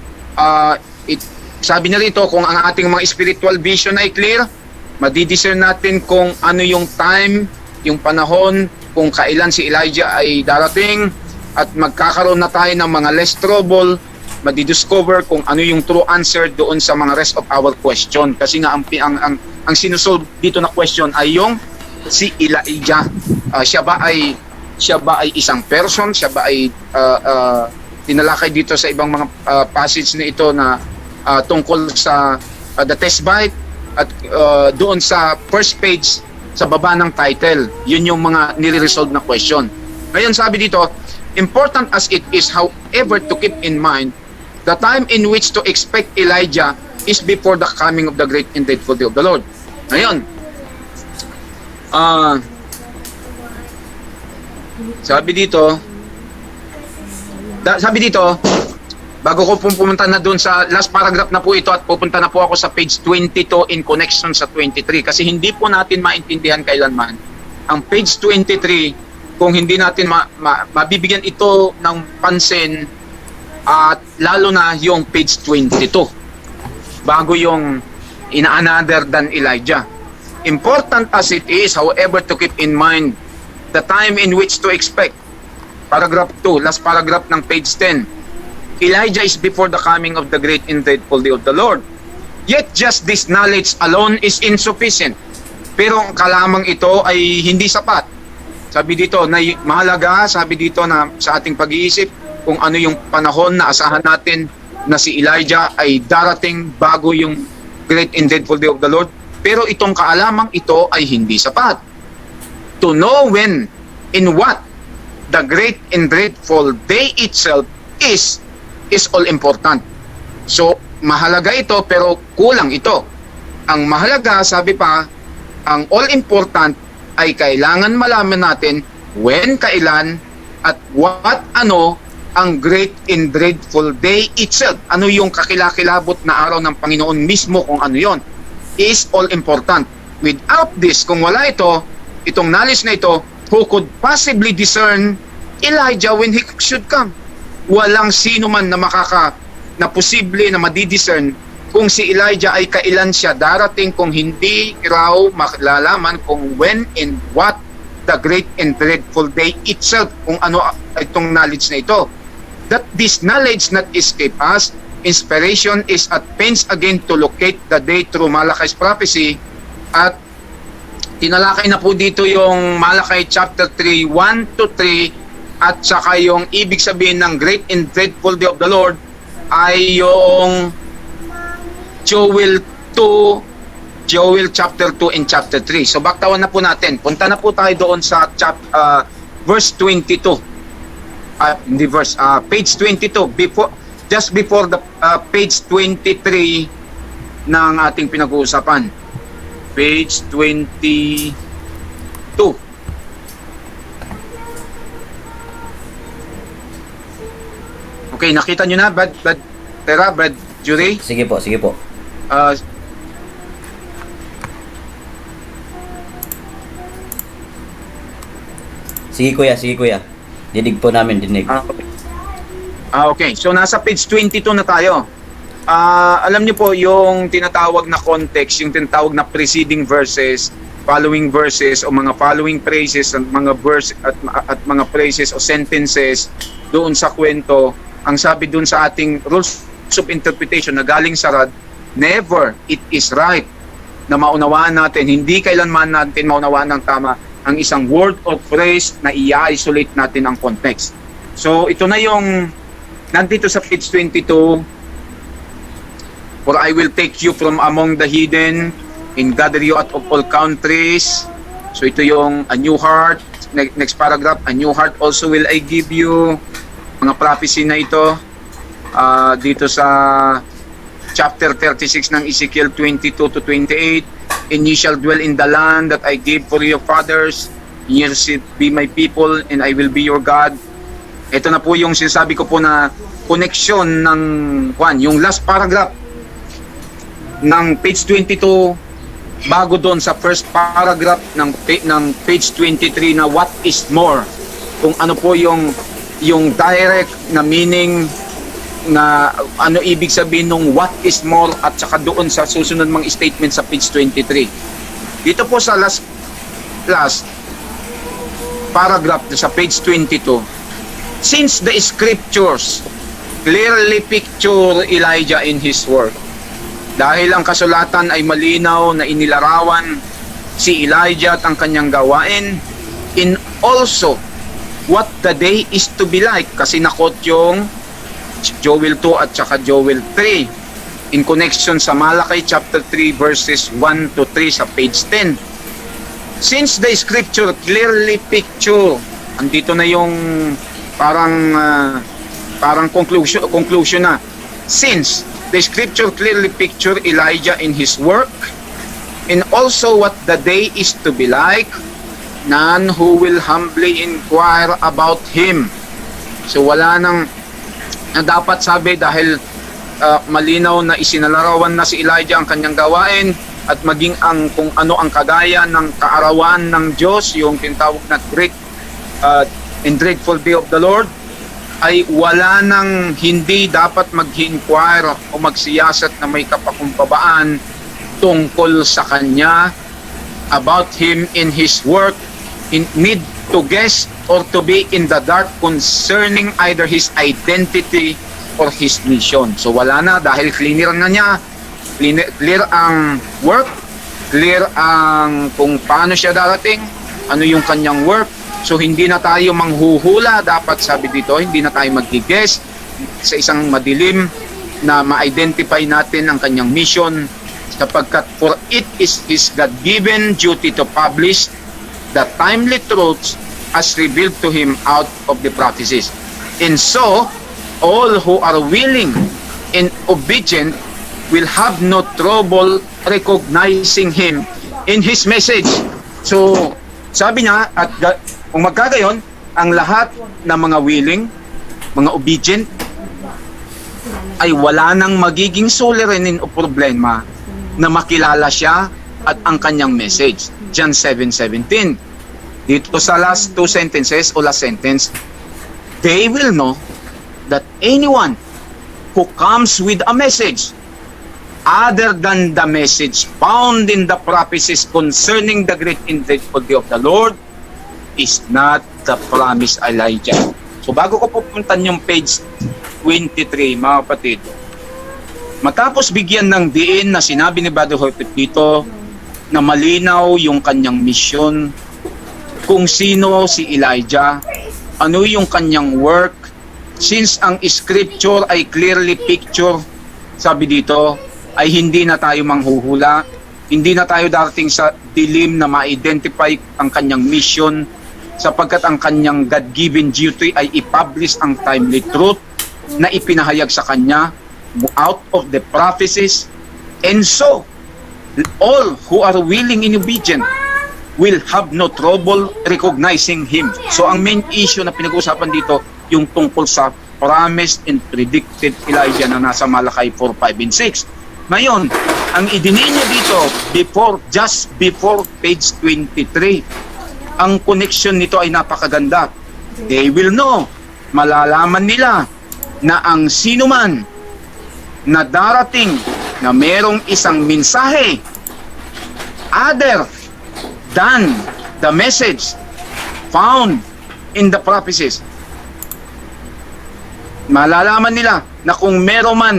sabi niya rito, kung ang ating mga spiritual vision ay clear, madidiscern natin kung ano yung time, yung panahon, kung kailan si Elijah ay darating, at magkakaroon na tayo ng mga less trouble, madidiscover kung ano yung true answer doon sa mga rest of our question. Kasi nga ang sinusolve dito na question ay yung si Elijah. Siya ba ay isang person? Siya ba ay tinalakay dito sa ibang mga passage na ito na tungkol sa the test bite, at doon sa first page sa baba ng title, yun yung mga nire-resolve na question. Ngayon sabi dito, important as it is, however, to keep in mind the time in which to expect Elijah is before the coming of the great and dreadful day of the Lord. Ngayon, sabi dito, bago ko pumunta na doon sa last paragraph na po ito at pupunta na po ako sa page 22 in connection sa 23, kasi hindi po natin maintindihan kailanman ang page 23 kung hindi natin mabibigyan ito ng pansin, at lalo na yung page 22 bago yung in another than Elijah. Important as it is, however, to keep in mind the time in which to expect. Paragraph 2, last paragraph ng page 10. Elijah is before the coming of the great and dreadful day of the Lord. Yet just this knowledge alone is insufficient. Pero ang kalamang ito ay hindi sapat. Sabi dito na mahalaga, sabi dito na sa ating pag-iisip kung ano yung panahon na asahan natin na si Elijah ay darating bago yung great and dreadful day of the Lord. Pero itong kaalamang ito ay hindi sapat. To know when and what the great and dreadful day itself is all important. So, mahalaga ito pero kulang ito. Ang mahalaga, sabi pa, ang all important ay kailangan malaman natin when, kailan, at what, ano, ang great and dreadful day itself. Ano yung kakilakilabot na araw ng Panginoon mismo, kung ano yon, is all important. Without this, kung wala ito, itong knowledge na ito, who could possibly discern Elijah when he should come? Walang sino man na posible na madidiscern kung si Elijah ay kailan siya darating, kung hindi raw maklalaman kung when and what the great and dreadful day itself, kung ano itong knowledge na ito. That this knowledge not escape us, inspiration is at pains again to locate the day through Malachi's prophecy. At tinalakay na po dito yung Malachi chapter 3, 1 to 3, at saka yung ibig sabihin ng great and dreadful day of the Lord ay yung Joel chapter 2 and chapter 3. So baktawan na po natin. Punta na po tayo doon sa verse 22. Hindi verse, page 22, just before the page 23 ng ating pinag-uusapan. Page 22. Okay, nakita nyo na, Brad Jury? Sige po. Sige kuya. Dinig po namin. Okay. So nasa page 22 na tayo. Alam niyo po yung tinatawag na context, yung tinatawag na preceding verses, following verses, o mga following phrases, mga verse at mga phrases o sentences doon sa kwento. Ang sabi doon sa ating rules of interpretation na galing sa RAD, never it is right na maunawaan natin, hindi kailanman natin maunawaan ng tama ang isang word or phrase na i-isolate natin ang context. So ito na yung nandito sa page 22. For I will take you from among the heathen and gather you out of all countries. So ito yung a new heart. Next paragraph, a new heart also will I give you. Mga prophecy na ito dito sa chapter 36 ng Ezekiel 22 to 28. And ye shall dwell in the land that I gave for your fathers. Ye shall be my people and I will be your God. Ito na po yung sinasabi ko po na connection ng yung last paragraph ng page 22 bago doon sa first paragraph ng page 23 na what is more, kung ano po yung direct na meaning na ano ibig sabihin nung what is more, at saka doon sa susunod mga statement sa page 23. Dito po sa last paragraph sa page 22, since the scriptures clearly picture Elijah in his work, dahil ang kasulatan ay malinaw na inilarawan si Elijah at ang kanyang gawain, in also what the day is to be like, kasi nakot yung Joel 2 at saka Joel 3 in connection sa Malakay chapter 3 verses 1 to 3 sa page 10. Since the scripture clearly picture, andito na yung parang conclusion na, since the scripture clearly picture Elijah in his work, and also what the day is to be like, none who will humbly inquire about him. So wala nang na dapat sabi, dahil malinaw na isinalarawan na si Elijah ang kanyang gawain, at maging ang kung ano ang kagaya ng kaarawan ng Diyos, yung tinatawag na great and dreadful day of the Lord, ay wala nang hindi dapat mag-inquire o magsiyasat na may kapakumbabaan tungkol sa kanya, about him in his work, in need to guess or to be in the dark concerning either his identity or his mission. So wala na, dahil clear na niya, clear ang work, clear ang kung paano siya darating, ano yung kanyang work. So hindi na tayo manghuhula, dapat sabi dito, hindi na tayo mag-guess sa isang madilim na ma-identify natin ang kanyang mission, sapagkat for it is his God-given duty to publish the timely truths as revealed to him out of the prophecies. And so, all who are willing and obedient will have no trouble recognizing him in his message. So, sabi niya, at kung magkagayon, ang lahat ng mga willing, mga obedient, ay wala nang magiging suliranin o problema na makilala siya at ang kanyang message. John 7:17. Dito sa last two sentences o last sentence, they will know that anyone who comes with a message other than the message found in the prophecies concerning the great and dreadful day of the Lord is not the promised Elijah. So bago ko pupuntan yung page 23, mga kapatid, matapos bigyan ng diin na sinabi ni Brother Horpet dito na malinaw yung kanyang mission, kung sino si Elijah, ano yung kanyang work, since ang scripture ay clearly picture, sabi dito, ay hindi na tayo manghuhula, hindi na tayo darating sa dilim na ma-identify ang kanyang mission, sapagkat ang kanyang God-given duty ay i-publish ang timely truth na ipinahayag sa kanya out of the prophecies. And so, all who are willing and obedient will have no trouble recognizing him. So ang main issue na pinag-uusapan dito, yung tungkol sa promised and predicted Elijah na nasa Malakay 4, 5, and 6. Ngayon, ang idininya dito, just before page 23, ang connection nito ay napakaganda. They will know, malalaman nila na ang sinuman na darating na merong isang mensahe other than the message found in the prophecies. Malalaman nila na kung meron man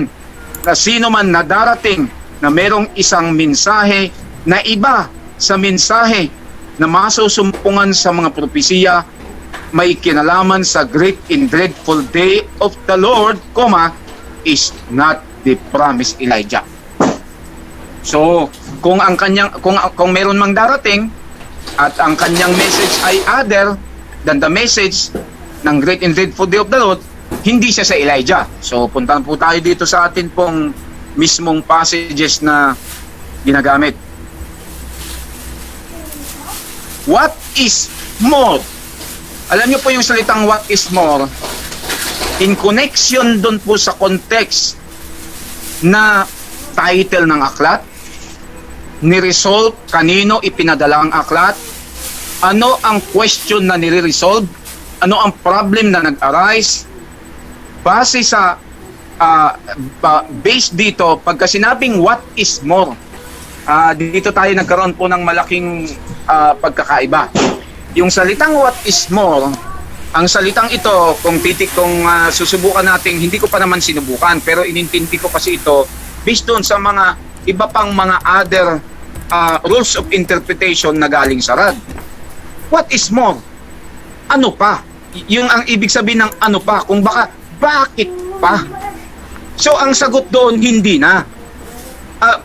na sino man na darating na merong isang mensahe na iba sa mensahe na masusumpungan sa mga propesiya, may kinalaman sa great and dreadful day of the Lord, is not the promised Elijah. So, kung ang kanyang kung meron mang darating at ang kanyang message ay other than the message ng great and dreadful day of the Lord, hindi siya sa Elijah. So, puntahan po tayo dito sa atin pong mismong passages na ginagamit. What is more? Alam niyo po yung salitang what is more, in connection doon po sa context na title ng aklat, ni-resolve, kanino ipinadala ang aklat, ano ang question na nire-resolve, ano ang problem na nag-arise, base sa based dito, pagka sinabing what is more, dito tayo nagkaroon po ng malaking pagkakaiba. Yung salitang what is more, ang salitang ito, kung susubukan natin, hindi ko pa naman sinubukan, pero inintindi ko kasi ito based doon sa mga iba pang mga other rules of interpretation na galing sa rad. What is more? Ano pa? Yung ang ibig sabihin ng ano pa, kung bakit pa? So ang sagot doon, hindi na.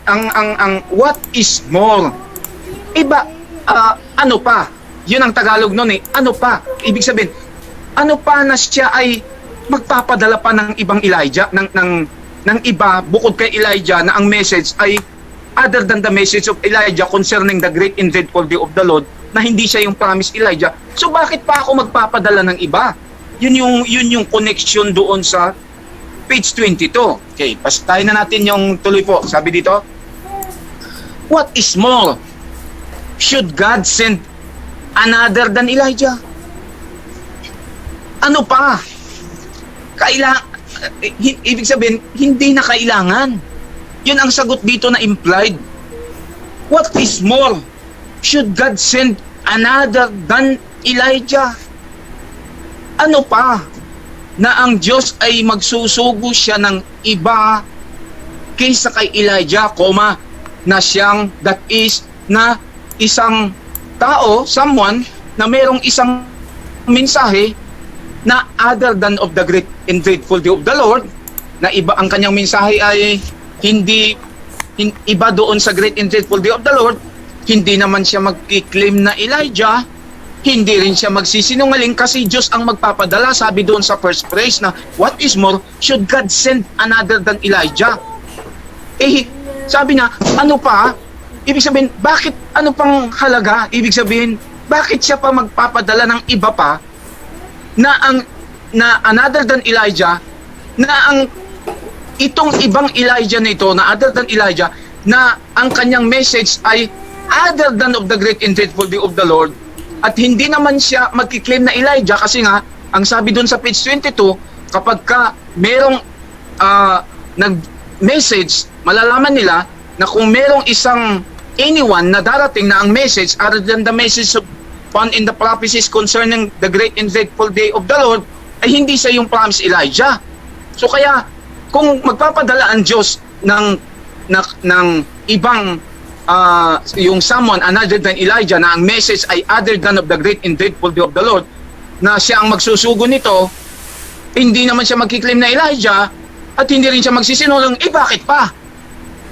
Ang what is more? Iba, ano pa? Yun ang Tagalog noon eh. Ano pa? Ibig sabihin, ano pa na siya ay magpapadala pa ng ibang Elijah, ng iba bukod kay Elijah na ang message ay other than the message of Elijah concerning the great and dreadful day of the Lord, na hindi siya yung promised Elijah. So bakit pa ako magpapadala ng iba? Yun yung connection doon sa page 22. Okay, pastahin na natin yung tuloy po. Sabi dito, what is more? Should God send another than Elijah? Ano pa? Ibig sabihin, hindi na kailangan. Yun ang sagot dito na implied. What is more? Should God send another than Elijah? Ano pa? Na ang Diyos ay magsusugo siya ng iba kaysa kay Elijah, na siyang, that is, na isang tao, someone, na merong isang mensahe na other than of the great and dreadful day of the Lord, na iba ang kanyang mensahe ay hindi iba doon sa great and dreadful day of the Lord. Hindi naman siya mag-claim na Elijah, hindi rin siya magsisinungaling kasi Diyos ang magpapadala. Sabi doon sa first phrase na what is more, should God send another than Elijah? Sabi na, ano pa? Ibig sabihin, bakit ano pang halaga? Ibig sabihin, bakit siya pa magpapadala ng iba pa na another than Elijah, na ang itong ibang Elijah nito, na other than Elijah, na ang kanyang message ay other than of the great and dreadful day of the Lord, at hindi naman siya magkiklaim na Elijah kasi nga, ang sabi doon sa page 22, kapag ka merong nag-message, malalaman nila na kung merong isang anyone na darating na ang message other than the message found in the prophecies concerning the great and dreadful day of the Lord, ay hindi siya yung promised Elijah. So kaya, kung magpapadala ang Diyos ng ibang yung someone another than Elijah, na ang message ay other than of the great and dreadful day of the Lord, na siya ang magsusugo nito, hindi naman siya magkiklaim na Elijah at hindi rin siya magsisinungaling, bakit pa?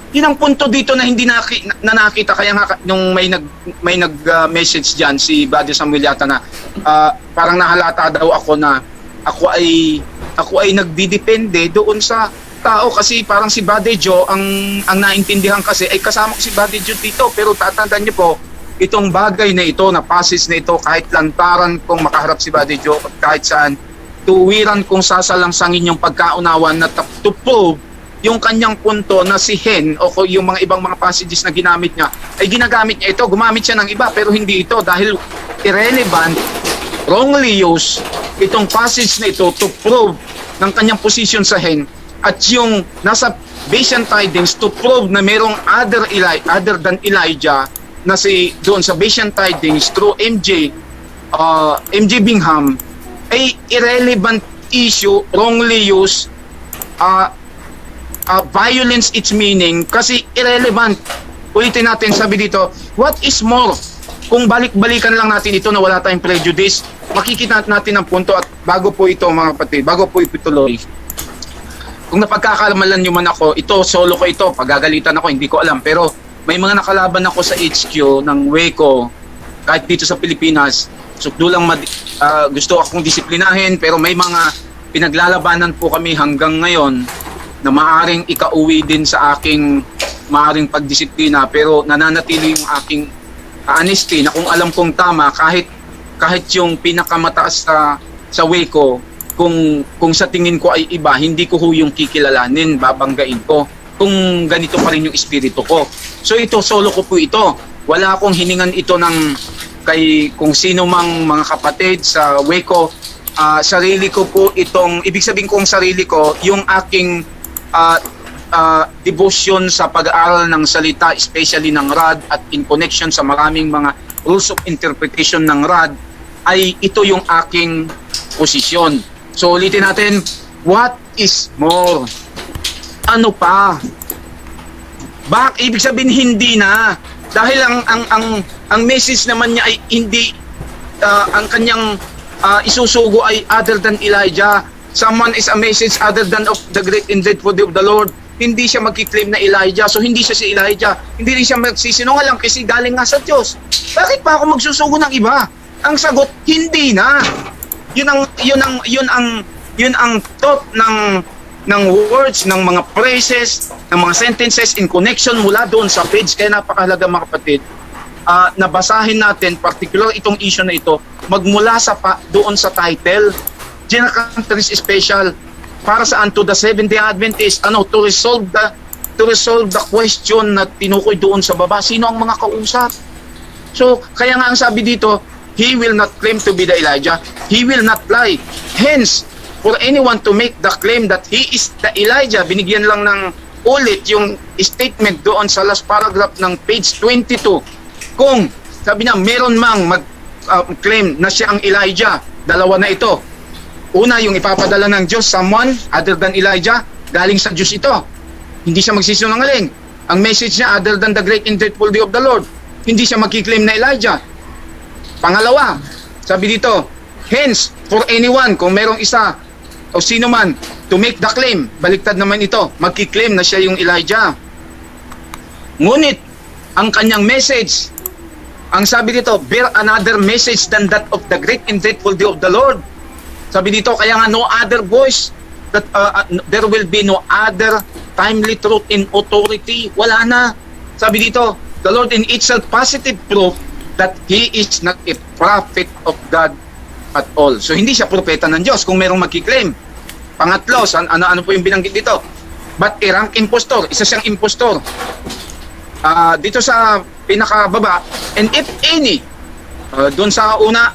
Yun ang punto dito na hindi nakita. Kaya nga nung may nag-message diyan si Brother Samuel yata na parang nahalata daw ako na ako ay nagdidepende doon sa tao kasi parang si Brother Joe ang naintindihan kasi ay kasama ko si Brother Joe dito, pero tatandaan niyo po itong bagay na ito, na passage na ito, kahit lantaran kong makaharap si Brother Joe at kahit saan, tuwiran kong sasalangsangin yung pagkaunawan na to prove yung kanyang punto na si Hen o yung mga ibang mga passages na ginamit niya ay ginagamit niya ito, gumamit siya ng iba pero hindi ito dahil irrelevant, wrongly used itong passage na ito to prove ng kanyang position sa Hen, at yung nasa Bashan Tidings to prove na merong other than Elijah na si doon sa Bashan Tidings through MJ Bingham ay irrelevant issue, wrongly used, violence its meaning kasi irrelevant. Ulitin natin, sabi dito, what is more? Kung balik-balikan lang natin ito na wala tayong prejudice, makikita natin ang punto. At bago po ito mga kapatid, bago po ituloy, kung napagkakamalan nyo man ako, ito, solo ko ito, pagagalitan ako, hindi ko alam. Pero may mga nakalaban ako sa HQ ng Waco, kahit dito sa Pilipinas. Sukdo lang gusto akong disiplinahin, pero may mga pinaglalabanan po kami hanggang ngayon na maaring ikauwi din sa aking maaring pagdisiplina, pero nananatili yung aking honesty na kung alam kong tama, kahit yung pinakamataas sa Waco, kung sa tingin ko ay iba, hindi ko ho yung kikilalanin, babanggain ko kung ganito pa rin yung espiritu ko. So ito, solo ko po ito. Wala akong hiningan ito kay kung sino mang mga kapatid sa Waco. Sarili ko po itong, ibig sabihin kong sarili ko, yung aking devotion sa pag-aaral ng salita, especially ng RAD, at in connection sa maraming mga rules of interpretation ng RAD, ay ito yung aking posisyon. So ulitin natin, what is more? Ano pa? Ibig sabihin hindi na, dahil ang message naman niya ay hindi, ang kanyang isusugo ay other than Elijah. Someone is a message other than of the great and dreadful day of the Lord. Hindi siya magkiklaim na Elijah, so hindi siya si Elijah. Hindi rin siya magsisinungaling kasi galing nga sa Diyos. Bakit pa ako magsusugo ng iba? Ang sagot, hindi na. Yun ang thought ng words, ng mga phrases, ng mga sentences in connection mula doon sa page. Kaya napakahalaga mga kapatid, nabasahin natin, particular itong issue na ito, magmula doon sa title, General Conference Special, para saan? To the Seventh-day Adventist, to resolve the question na tinukoy doon sa baba. Sino ang mga kausap? So, kaya nga ang sabi dito, he will not claim to be the Elijah. He will not lie. Hence, for anyone to make the claim that he is the Elijah, binigyan lang ng ulit yung statement doon sa last paragraph ng page 22. Kung, sabi niya, meron mang mag-claim na siya ang Elijah, dalawa na ito. Una, yung ipapadala ng Diyos, someone other than Elijah, galing sa Diyos ito. Hindi siya magsisinungaling. Ang message niya, other than the great and dreadful day of the Lord, hindi siya magkiklaim na Elijah. Pangalawa, sabi dito, hence, for anyone, kung merong isa o sino man, to make the claim, baliktad naman ito, magkiklaim na siya yung Elijah. Ngunit, ang kanyang message, ang sabi dito, bear another message than that of the great and dreadful day of the Lord. Sabi dito, kaya nga no other voice, that there will be no other timely truth in authority. Wala na. Sabi dito, the Lord in itself positive proof that He is not a prophet of God at all. So hindi siya propeta ng Diyos kung merong magkiklaim. Pangatlo, ano po yung binanggit dito? But a rank impostor, isa siyang impostor. Dito sa pinakababa, and if any, doon sa una,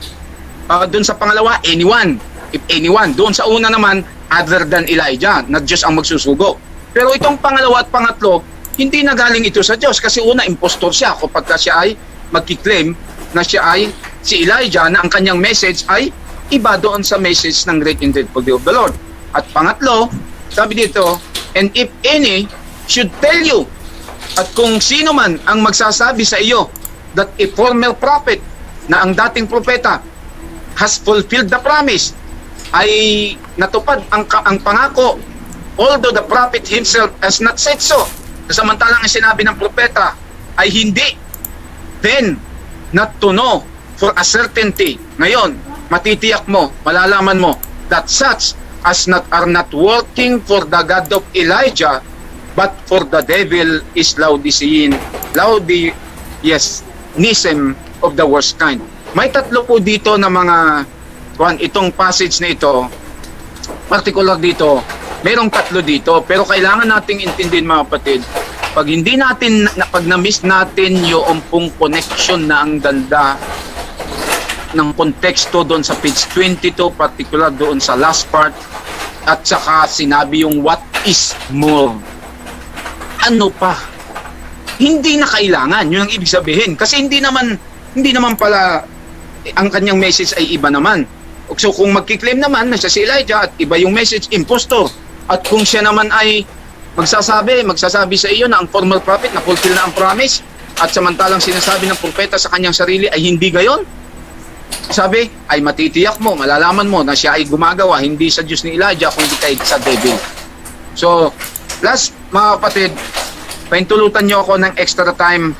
doon sa pangalawa, anyone. If anyone, doon sa una naman, other than Elijah, na Diyos ang magsusugo. Pero itong pangalawa at pangatlo, hindi na galing ito sa Diyos kasi una, impostor siya kapag siya ay magkiklaim na siya ay si Elijah na ang kanyang message ay iba doon sa message ng great and dreadful day of the Lord. At pangatlo, sabi dito, and if any should tell you, at kung sino man ang magsasabi sa iyo that a former prophet, na ang dating propeta has fulfilled the promise, ay natupad ang pangako, although the prophet himself has not said so, samantalang ang sinabi ng propeta ay hindi, then not to know for a certainty. Ngayon, matitiyak mo, malalaman mo that such as are not working for the God of Elijah, but for the devil is Laodicean, Laodiceanism of the worst kind. May tatlo po dito na mga itong passage na ito, particular dito, merong tatlo dito, pero kailangan nating intindihin mga kapatid, pag hindi natin, pag na-miss natin yung pong connection na ang ganda ng konteksto doon sa page 22, particular doon sa last part, at saka sinabi yung what is more. Ano pa? Hindi na kailangan, yun ang ibig sabihin. Kasi hindi naman pala ang kanyang message ay iba naman. So kung magkiklaim naman na siya si Elijah at iba yung message, impostor. At kung siya naman ay magsasabi sa iyo na ang former prophet na fulfill na ang promise, at samantalang sinasabi ng propeta sa kanyang sarili ay hindi gayon, sabi ay matitiyak mo, malalaman mo na siya ay gumagawa hindi sa Diyos ni Elijah kundi kay sa devil. So, last mga kapatid, paintulutan nyo ako ng extra time,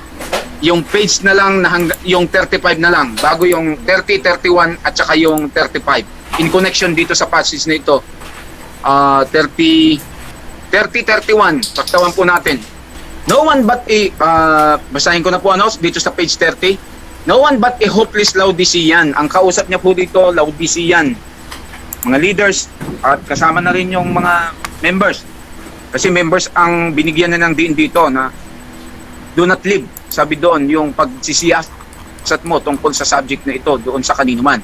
yung page na lang, yung 35 na lang, bago yung 30, 31 at saka yung 35. In connection dito sa passage na ito, 31, paktawan po natin. No one but basahin ko na po dito sa page 30. No one but a hopeless Laodicean. Ang kausap niya po dito, Laodicean. Mga leaders at kasama na rin yung mga members. Kasi members ang binigyan na ng diin dito na do not live. Sabi doon, yung pagsisiyasat mo tungkol sa subject na ito doon sa kanino man.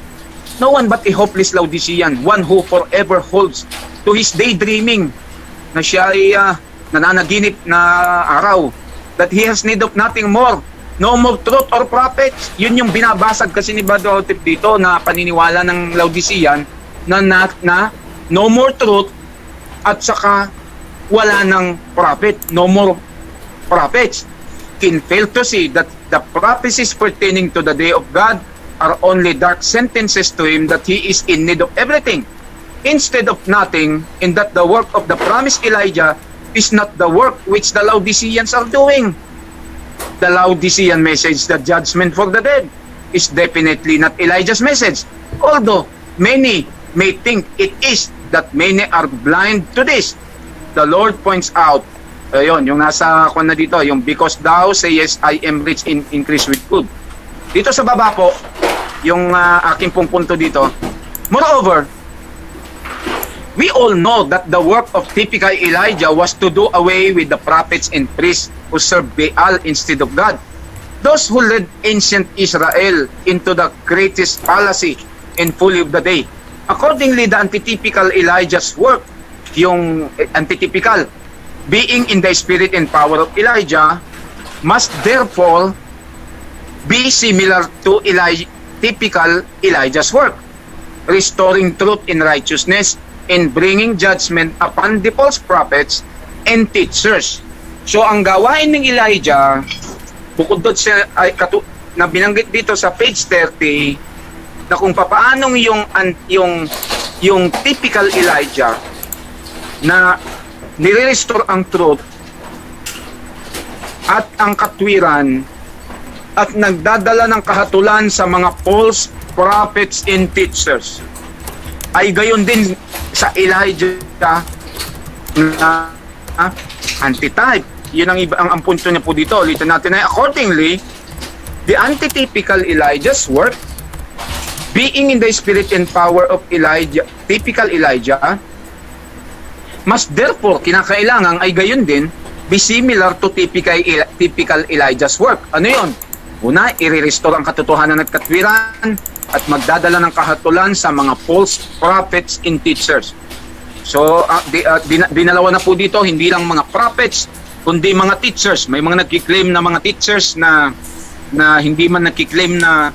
No one but a hopeless Laodicean, one who forever holds to his daydreaming na siya ay nananaginip na araw, that he has need of nothing more, no more truth or prophets. Yun yung binabasag kasi ni Brother Otip dito na paniniwala ng Laodicean na no more truth at saka wala ng prophet, no more prophets. Can fail to see that the prophecies pertaining to the day of God are only dark sentences to him that he is in need of everything instead of nothing, in that the work of the promised Elijah is not the work which the Laodiceans are doing. The Laodicean message, the judgment for the dead, is definitely not Elijah's message. Although many may think it is, that many are blind to this. The Lord points out, ayun, yung nasa kwan na dito, yung because thou sayest I am rich in increase with food. Dito sa baba po, yung aking pong punto dito. Moreover, we all know that the work of typical Elijah was to do away with the prophets and priests who served Baal instead of God. Those who led ancient Israel into the greatest fallacy and folly of the day. Accordingly, the antitypical Elijah's work, yung antitypical, being in the spirit and power of Elijah, must therefore be similar to typical Elijah's work, restoring truth in righteousness and bringing judgment upon the false prophets and teachers. So ang gawain ng Elijah, bukod doon sa na binanggit dito sa page 30, na kung papaanong yung typical Elijah na nire-restore ang truth at ang katwiran at nagdadala ng kahatulan sa mga false prophets and teachers, ay gayon din sa Elijah na antitype. Yun ang punto niya po dito. Ulitin natin na accordingly, the antitypical Elijah's work, being in the spirit and power of Elijah, typical Elijah, must therefore, kinakailangan ay gayon din, be similar to typical Elijah's work. Ano yun? Una, i-restore ang katotohanan at katwiran at magdadala ng kahatulan sa mga false prophets and teachers. So, dinalawa na po dito, hindi lang mga prophets, kundi mga teachers. May mga nagkiklaim na mga teachers na hindi man nagkiklaim na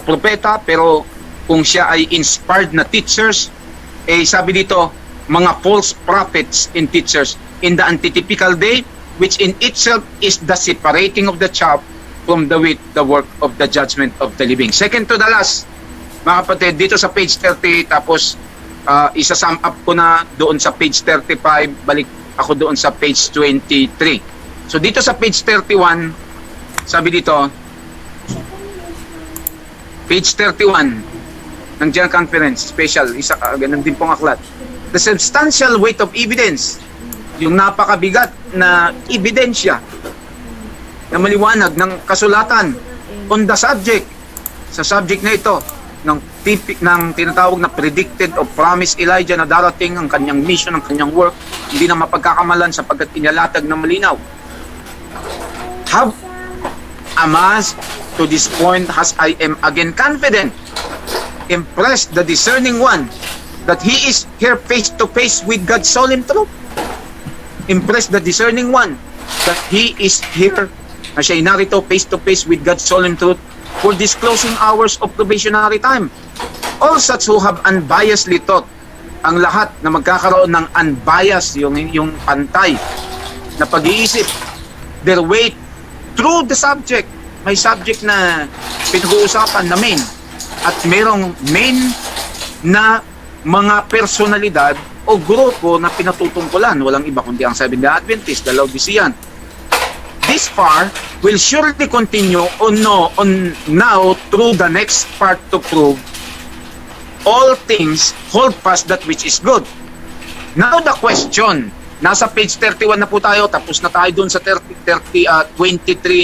propeta, pero kung siya ay inspired na teachers, sabi dito, mga false prophets and teachers in the antitypical day, which in itself is the separating of the chaff from the wheat, the work of the judgment of the living. Second to the last, mga kapatid, dito sa page 30, tapos isa-sum up ko na doon sa page 35, balik ako doon sa page 23. So dito sa page 31, sabi dito, page 31 ng General Conference, special, ganun din pong aklat. The substantial weight of evidence, yung napakabigat na ebidensya na maliwanag ng kasulatan on the subject, sa subject na ito ng tinatawag na predicted or promised Elijah na darating ang kanyang mission, ang kanyang work, hindi na mapagkakamalan sapagkat inilatag na malinaw. Have amassed to this point as I am again confident, impressed the discerning one, that he is here face to face with God's solemn truth. Impress the discerning one that he is here, na siya narito face to face with God's solemn truth for these closing hours of probationary time. All such who have unbiasedly taught, ang lahat na magkakaroon ng unbiased, yung pantay na pag-iisip, their way through the subject. May subject na pinag-uusapan na main, at merong main na mga personalidad o grupo na pinatutungkulan. Walang iba kundi ang Seventh-day Adventist, the Laodicean. This far will surely continue on now through the next part to prove all things hold fast that which is good. Now the question, nasa page 31 na po tayo, tapos na tayo dun sa 23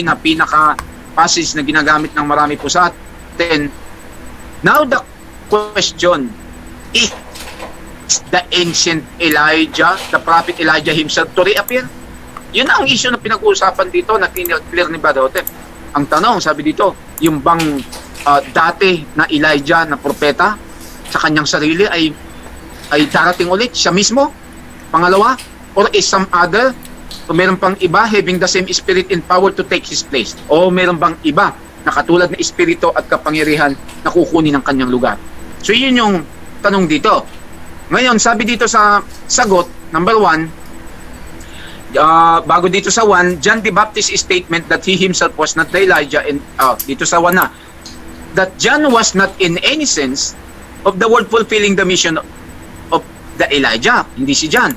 na pinaka passage na ginagamit ng marami po sa atin. Now the question, is the ancient Elijah, the prophet Elijah himself to reappear? Yun ang issue na pinag-uusapan dito na clear ni Brother Hotep. Ang tanong, sabi dito, yung bang dati na Elijah na propeta sa kanyang sarili ay darating ulit siya mismo? Pangalawa, or is some other, o meron pang iba having the same spirit and power to take his place? O meron bang iba na katulad na espiritu at kapangyarihan na kukunin ng kanyang lugar? So yun yung tanong dito. Ngayon, sabi dito sa sagot, number 1, bago dito sa 1, John the Baptist's statement that he himself was not the Elijah, and dito sa 1 na, that John was not in any sense of the word fulfilling the mission of the Elijah, hindi si John,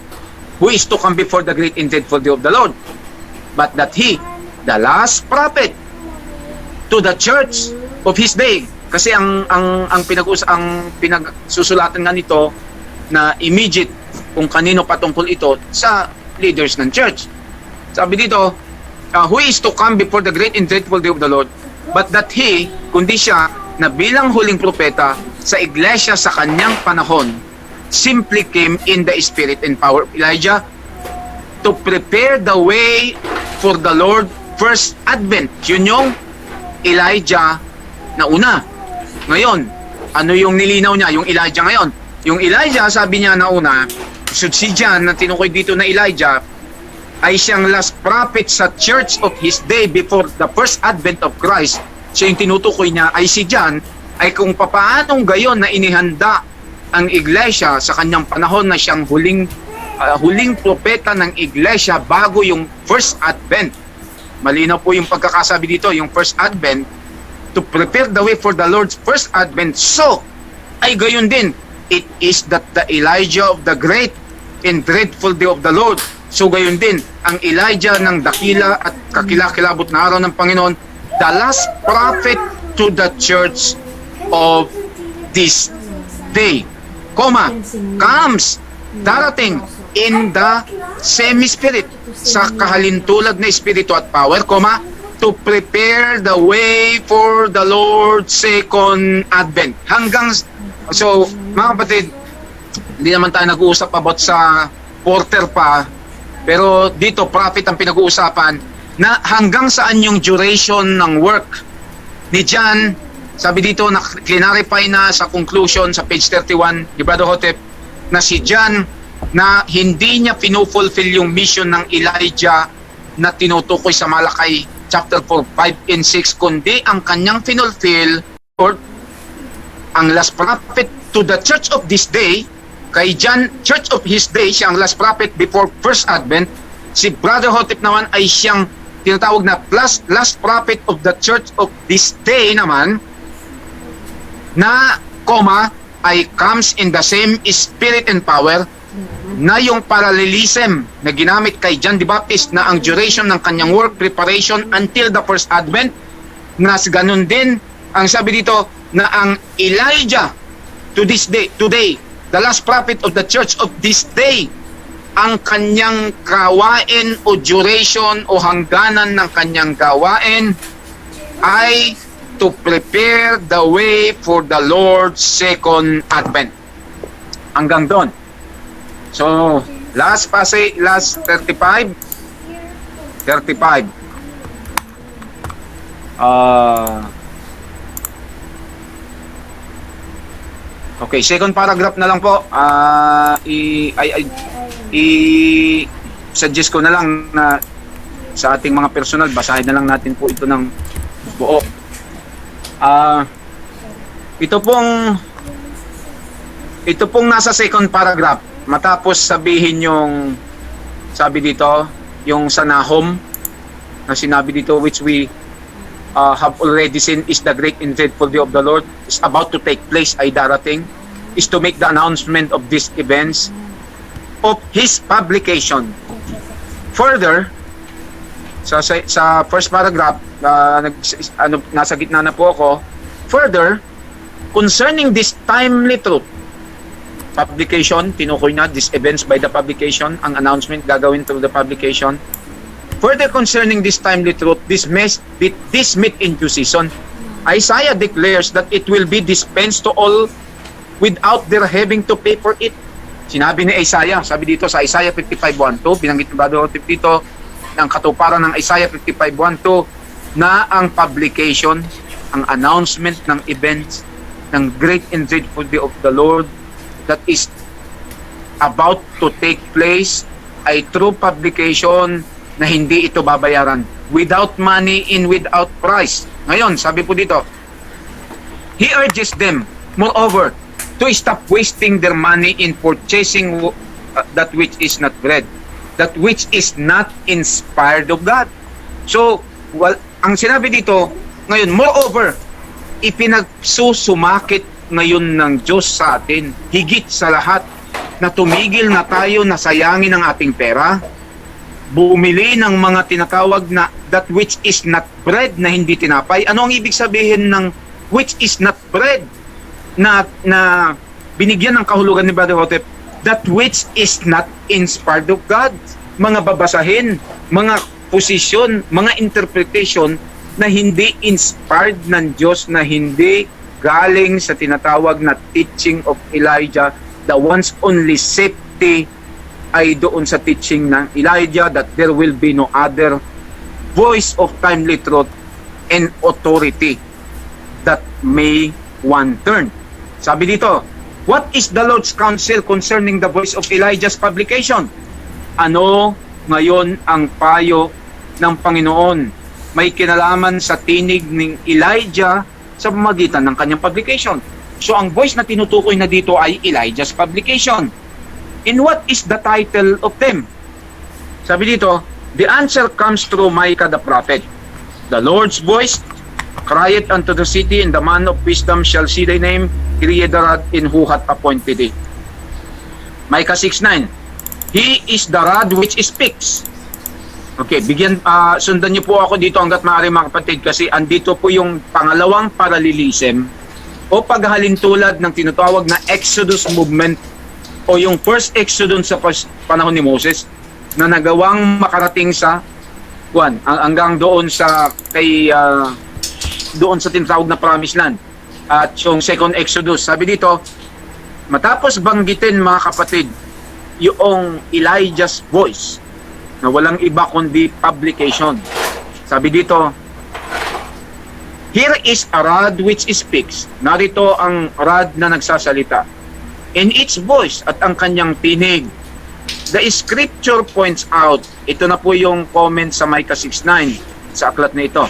who is to come before the great and dreadful day of the Lord, but that he, the last prophet to the church of his day. Kasi ang pinagsusulatan nga nito na immediate kung kanino patungkol ito sa leaders ng church. Sabi dito, who is to come before the great and dreadful day of the Lord, but that he, kundi siya, na bilang huling propeta sa iglesia sa kanyang panahon, simply came in the spirit and power of Elijah to prepare the way for the Lord first advent. Yun yung Elijah na una. Ngayon, ano yung nilinaw niya? Yung Elijah ngayon. Yung Elijah, sabi niya na una, si John na tinukoy dito na Elijah ay siyang last prophet sa church of his day before the first advent of Christ. Siya yung tinutukoy niya ay si John, ay kung papaanong gayon na inihanda ang iglesia sa kanyang panahon na siyang huling propeta ng iglesia bago yung first advent. Malinaw po yung pagkakasabi dito, yung first advent, to prepare the way for the Lord's first advent. So, ay gayon din, it is that the Elijah of the great and dreadful day of the Lord. So gayon din, ang Elijah ng dakila at kakilakilabot na araw ng Panginoon, the last prophet to the church of this day, comes, darating in the same spirit, sa kahalintulad na espiritu at power, to prepare the way for the Lord's second advent. So, mga kapatid, hindi naman tayo nag-uusap about sa porter pa, pero dito, prophet ang pinag-uusapan, na hanggang saan yung duration ng work ni John. Sabi dito, na clarify na sa conclusion sa page 31 ni Brother Hotep, na si John, na hindi niya pinufulfill yung mission ng Elijah na tinutukoy sa Malakay chapter 4, 5, and 6, kundi ang kanyang finulfill or ang last prophet to the church of this day. Kay John, church of his day, siyang last prophet before first advent. Si Brother Hotep naman ay siyang tinatawag na last prophet of the church of this day naman, na ay comes in the same spirit and power, na yung parallelism na ginamit kay John the Baptist na ang duration ng kanyang work preparation until the first advent, na ganun din ang sabi dito na ang Elijah to this day, today, the last prophet of the church of this day, ang kanyang gawain o duration o hangganan ng kanyang gawain ay to prepare the way for the Lord's second advent. Hanggang doon. So, last passage, last 35. Okay, second paragraph na lang po. I-suggest ko na lang na sa ating mga personal, basahin na lang natin po ito ng buo. Ito pong nasa second paragraph, matapos sabihin yung sabi dito, yung sa Nahum na sinabi dito, which we have already seen is the great and dreadful day of the Lord is about to take place, ay darating, is to make the announcement of these events of his publication. Further, sa first paragraph, nasa gitna na po ako. Further, concerning this timely truth, publication, tinukoy na, these events by the publication, ang announcement gagawin through the publication. Further concerning this timely truth, this meet in due season, Isaiah declares that it will be dispensed to all without their having to pay for it. Sinabi ni Isaiah, sabi dito sa Isaiah 55:1-2, binanggit ni Brother Otip dito, ang katuparan ng Isaiah 55:1-2, na ang publication, ang announcement ng events, ng great and dreadful day of the Lord that is about to take place ay true publication na hindi ito babayaran, without money and without price. Ngayon, sabi po dito, he urges them, moreover, to stop wasting their money in purchasing that which is not bread, that which is not inspired of God. So, ang sinabi dito, ngayon, moreover, ipinagsusumakit ngayon ng Diyos sa atin, higit sa lahat, na tumigil na tayo na sayangin ang ating pera, bumili ng mga tinatawag na that which is not bread, na hindi tinapay. Ano ang ibig sabihin ng which is not bread na binigyan ng kahulugan ni Brother Hotep? That which is not inspired of God. Mga babasahin, mga posisyon, mga interpretation na hindi inspired ng Diyos, na hindi galing sa tinatawag na teaching of Elijah, the one's only safety ay doon sa teaching ng Elijah that there will be no other voice of timely truth and authority that may one turn. Sabi dito, what is the Lord's counsel concerning the voice of Elijah's publication? Ano ngayon ang payo ng Panginoon? May kinalaman sa tinig ng Elijah sa pamamagitan ng kanyang publication. So ang voice na tinutukoy na dito ay Elijah's publication. And what is the title of them? Sabi dito, the answer comes through Micah the prophet. The Lord's voice crieth unto the city, and the man of wisdom shall see thy name, create the rod in who hath appointed thee. Micah 6:9. He is the rod which speaks. Okay, sundan niyo po ako dito hanggat maaari mga kapatid, kasi andito po yung pangalawang parallelism o paghalintulad ng tinatawag na Exodus movement o yung first Exodus sa panahon ni Moses na nagawang makarating sa hanggang doon sa doon sa tinatawag na Promised Land. At yung second Exodus, sabi dito, matapos banggitin mga kapatid yung Elijah's voice na walang iba kundi publication. Sabi dito, here is a rod which speaks. Narito ang rod na nagsasalita. In its voice, at ang kanyang tinig. The scripture points out, ito na po yung comment sa Micah 6:9 sa aklat na ito.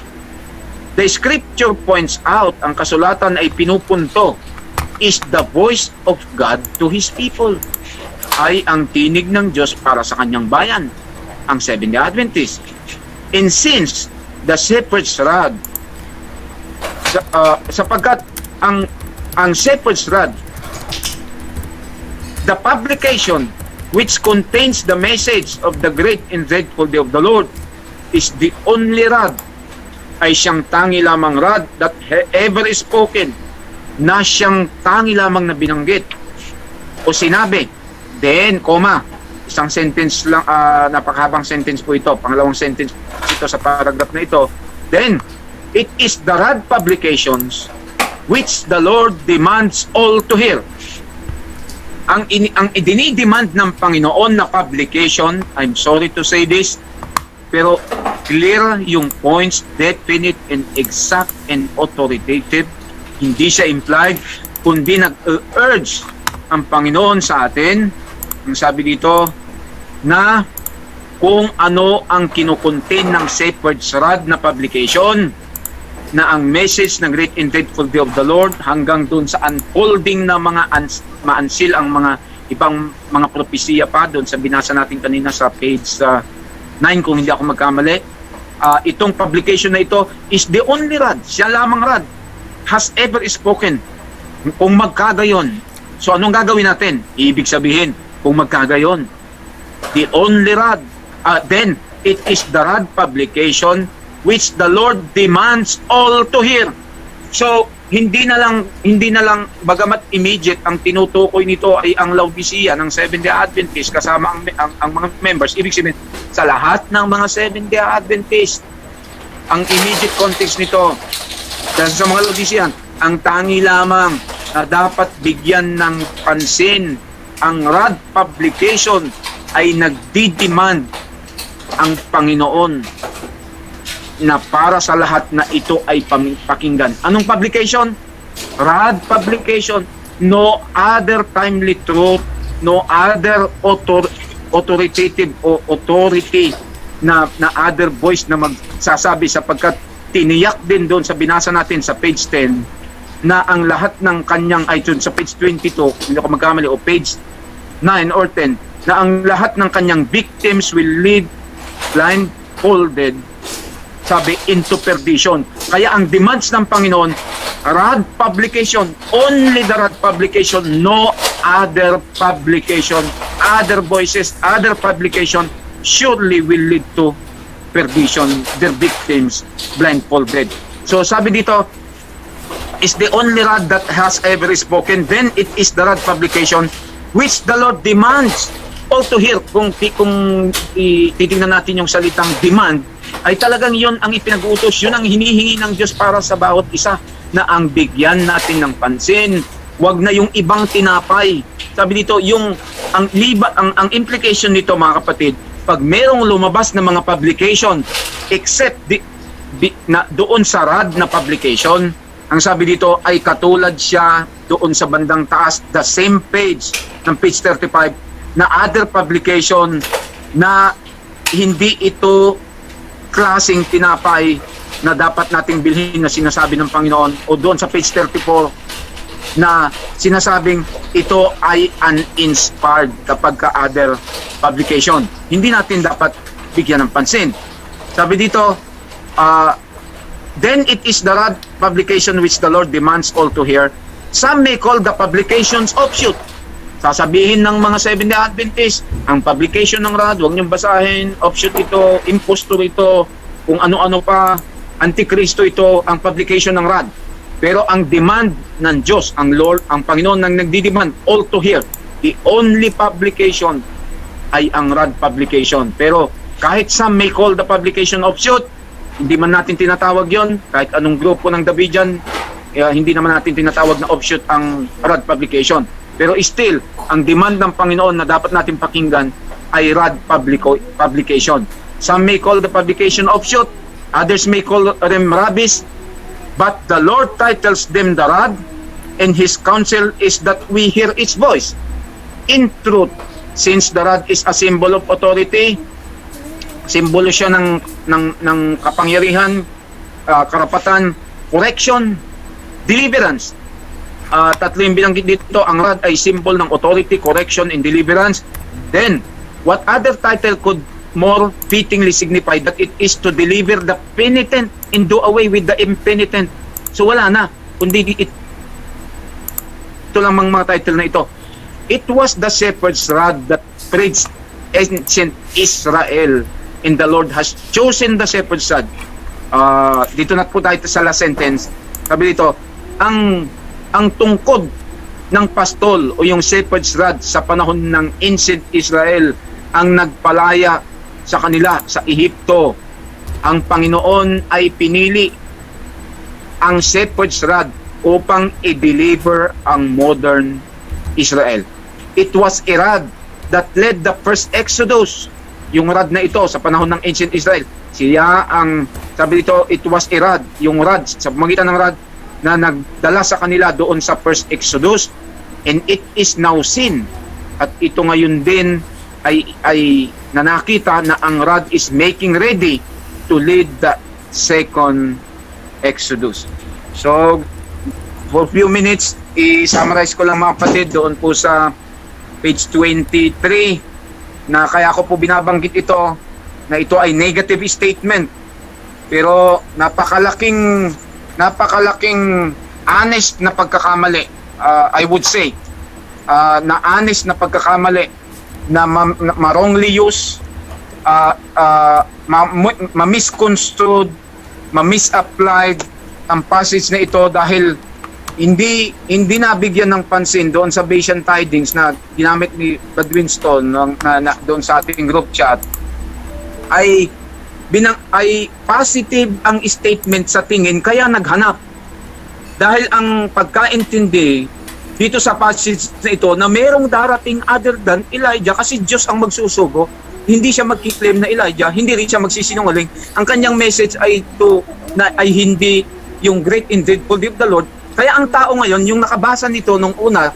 The scripture points out, ang kasulatan ay pinupunto, is the voice of God to His people. Ay ang tinig ng Diyos para sa kanyang bayan, ang Seventh-day Adventist. And since the shepherd's rod, sapagkat ang shepherd's rod, the publication which contains the message of the great and dreadful day of the Lord is the only rod, ay siyang tangi lamang rod that ever is spoken, na siyang tangi lamang na binanggit o sinabi. Then, isang sentence lang, napakahabang sentence po ito, pangalawang sentence ito sa paragraph na ito. Then, it is the rod publications which the Lord demands all to hear. Ang idinidemand ng Panginoon na publication, I'm sorry to say this, pero clear yung points, definite and exact and authoritative. Hindi siya implied, kundi nag-urge ang Panginoon sa atin. Ang sabi dito, na kung ano ang kinukontain ng shepherd's rod na publication, na ang message ng great and dreadful day of the Lord hanggang dun sa unfolding na mga maansil ang mga ibang mga propesiya pa doon sa binasa natin kanina sa page 9 kung hindi ako magkamali. Itong publication na ito is the only rod, siya lamang rod, has ever spoken. Kung magkagayon, so anong gagawin natin? Ibig sabihin, kung magkagayon, the only rod. Then it is the rod publication which the Lord demands all to hear. So hindi na lang bagamat immediate ang tinutukoy nito ay ang Laodicea ng Seventh-day Adventist kasama ang mga members. Ibig sabihin sa lahat ng mga Seventh-day Adventist, ang immediate context nito dahil sa mga Laodicean, ang tangi lamang na dapat bigyan ng pansin ang rod publication ay nagdidemand ang Panginoon na para sa lahat na ito ay pakinggan. Anong publication? Rod publication. No other timely truth, no other authoritative o authority na other voice na magsasabi, sapagkat tiniyak din doon sa binasa natin sa page 10 na ang lahat ng kanyang, ay doon sa page 22, hindi ako magkamali, o page 9 or 10, na ang lahat ng kanyang victims will lead blindfolded, sabi, into perdition. Kaya ang demands ng Panginoon, rod publication, only the rod publication, no other publication, other voices, other publication surely will lead to perdition, their victims blindfolded. So sabi dito, is the only rod that has ever spoken, then it is the rod publication which the Lord demands all to hear. Kung titingnan natin yung salitang demand, ay talagang yon ang ipinag-uutos, yun ang hinihingi ng Diyos para sa bawat isa, na ang bigyan natin ng pansin. Wag na yung ibang tinapay. Sabi dito, ang implication nito, mga kapatid, pag merong lumabas na mga publication except na doon sa rod na publication, ang sabi dito ay katulad siya doon sa bandang taas, the same page ng page 35, na other publication na hindi ito klaseng tinapay na dapat nating bilhin na sinasabi ng Panginoon, o doon sa page 34 na sinasabing ito ay uninspired kapag ka other publication. Hindi natin dapat bigyan ng pansin. Sabi dito, then it is the rod publication which the Lord demands all to hear. Some may call the publications offshoot. Sasabihin ng mga Seventh-day Adventist, ang publication ng rod, huwag niyong basahin, offshoot ito, impostor ito, kung ano-ano pa, antikristo ito, ang publication ng rod. Pero ang demand ng Diyos, ang Lord, ang Panginoon nang nagdidemand, all to hear, the only publication ay ang rod publication. Pero kahit some may call the publication offshoot, hindi man natin tinatawag yon, kahit anong grupo ng Davidian, hindi naman natin tinatawag na offshoot ang rod publication. Pero still, ang demand ng Panginoon na dapat natin pakinggan ay rod publication. Some may call the publication offshoot, others may call them rubbish, but the Lord titles them the rod, and His counsel is that we hear its voice. In truth, since the rod is a symbol of authority, simbolo siya ng kapangyarihan, karapatan, correction, deliverance. Tatlo yung binanggit dito, ang rod ay symbol ng authority, correction, and deliverance. Then, what other title could more fittingly signify that it is to deliver the penitent and do away with the impenitent? So wala na, kundi ito lang mga title na ito. It was the shepherd's rod that preached ancient Israel, and the Lord has chosen the shepherd's rod. Dito na po tayo sa last sentence. Sabi dito, ang tungkod ng pastol o yung shepherd's rod sa panahon ng ancient Israel ang nagpalaya sa kanila sa Ehipto. Ang Panginoon ay pinili ang shepherd's rod upang i-deliver ang modern Israel. It was a rod that led the first Exodus. Yung rod na ito sa panahon ng ancient Israel, siya ang, sabi dito, it was a rod, yung rod, sa pamagitan ng rod na nagdala sa kanila doon sa first Exodus, and it is now seen, at ito ngayon din ay nanakita na ang rod is making ready to lead the second Exodus. So for a few minutes, i-summarize ko lang mga kapatid doon po sa page 23, na kaya ko po binabanggit ito, na ito ay negative statement, pero napakalaking honest na pagkakamali, I would say, na honest na pagkakamali na ma-wrongly use, ma-misconstrued, ma-misapplied ang passage na ito dahil hindi nabigyan ng pansin doon sa Bayesian Tidings na ginamit ni Brad Winston doon sa ating group chat, ay positive ang statement sa tingin kaya naghanap. Dahil ang pagkaintindi dito sa passage na ito na merong darating other than Elijah, kasi Diyos ang magsusugo, hindi siya magkiklaim na Elijah, hindi rin siya magsisinungaling. Ang kanyang message ay hindi yung great and dreadful day of the Lord. Kaya ang tao ngayon, yung nakabasa nito nung una,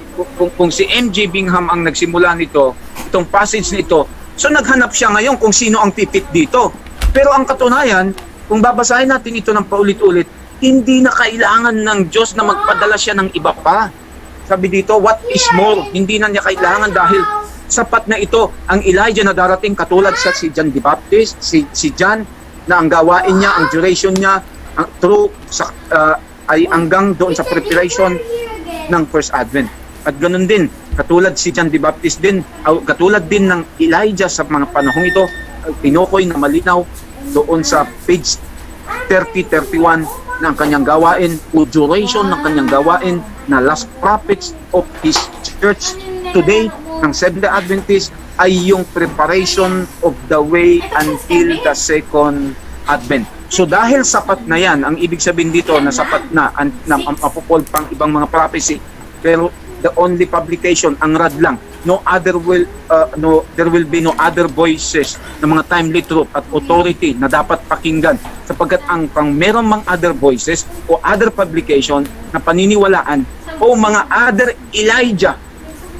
kung si M.J. Bingham ang nagsimula nito, itong passage nito, so naghanap siya ngayon kung sino ang pipit dito. Pero ang katunayan, kung babasahin natin ito ng paulit-ulit, hindi na kailangan ng Diyos na magpadala siya ng iba pa. Sabi dito, what is more? Hindi na niya kailangan dahil sapat na ito ang Elijah na darating, katulad sa si John the Baptist, si John, na ang gawain niya, ang duration niya, ay hanggang doon sa preparation ng First Advent. At ganun din, katulad si John the Baptist din, katulad din ng Elijah sa mga panahong ito, tinukoy na malinaw doon sa page 30-31 ng kanyang gawain, o duration ng kanyang gawain na last prophets of his church today ng Seventh-day Adventist ay yung preparation of the way until the Second Advent. So dahil sapat na yan, ang ibig sabihin dito na sapat na mapupol pang ibang mga prophecy, pero the only publication, ang rad lang, there will be no other voices ng mga timely truth at authority na dapat pakinggan, sapagkat ang meron mang other voices o other publication na paniniwalaan o mga other Elijah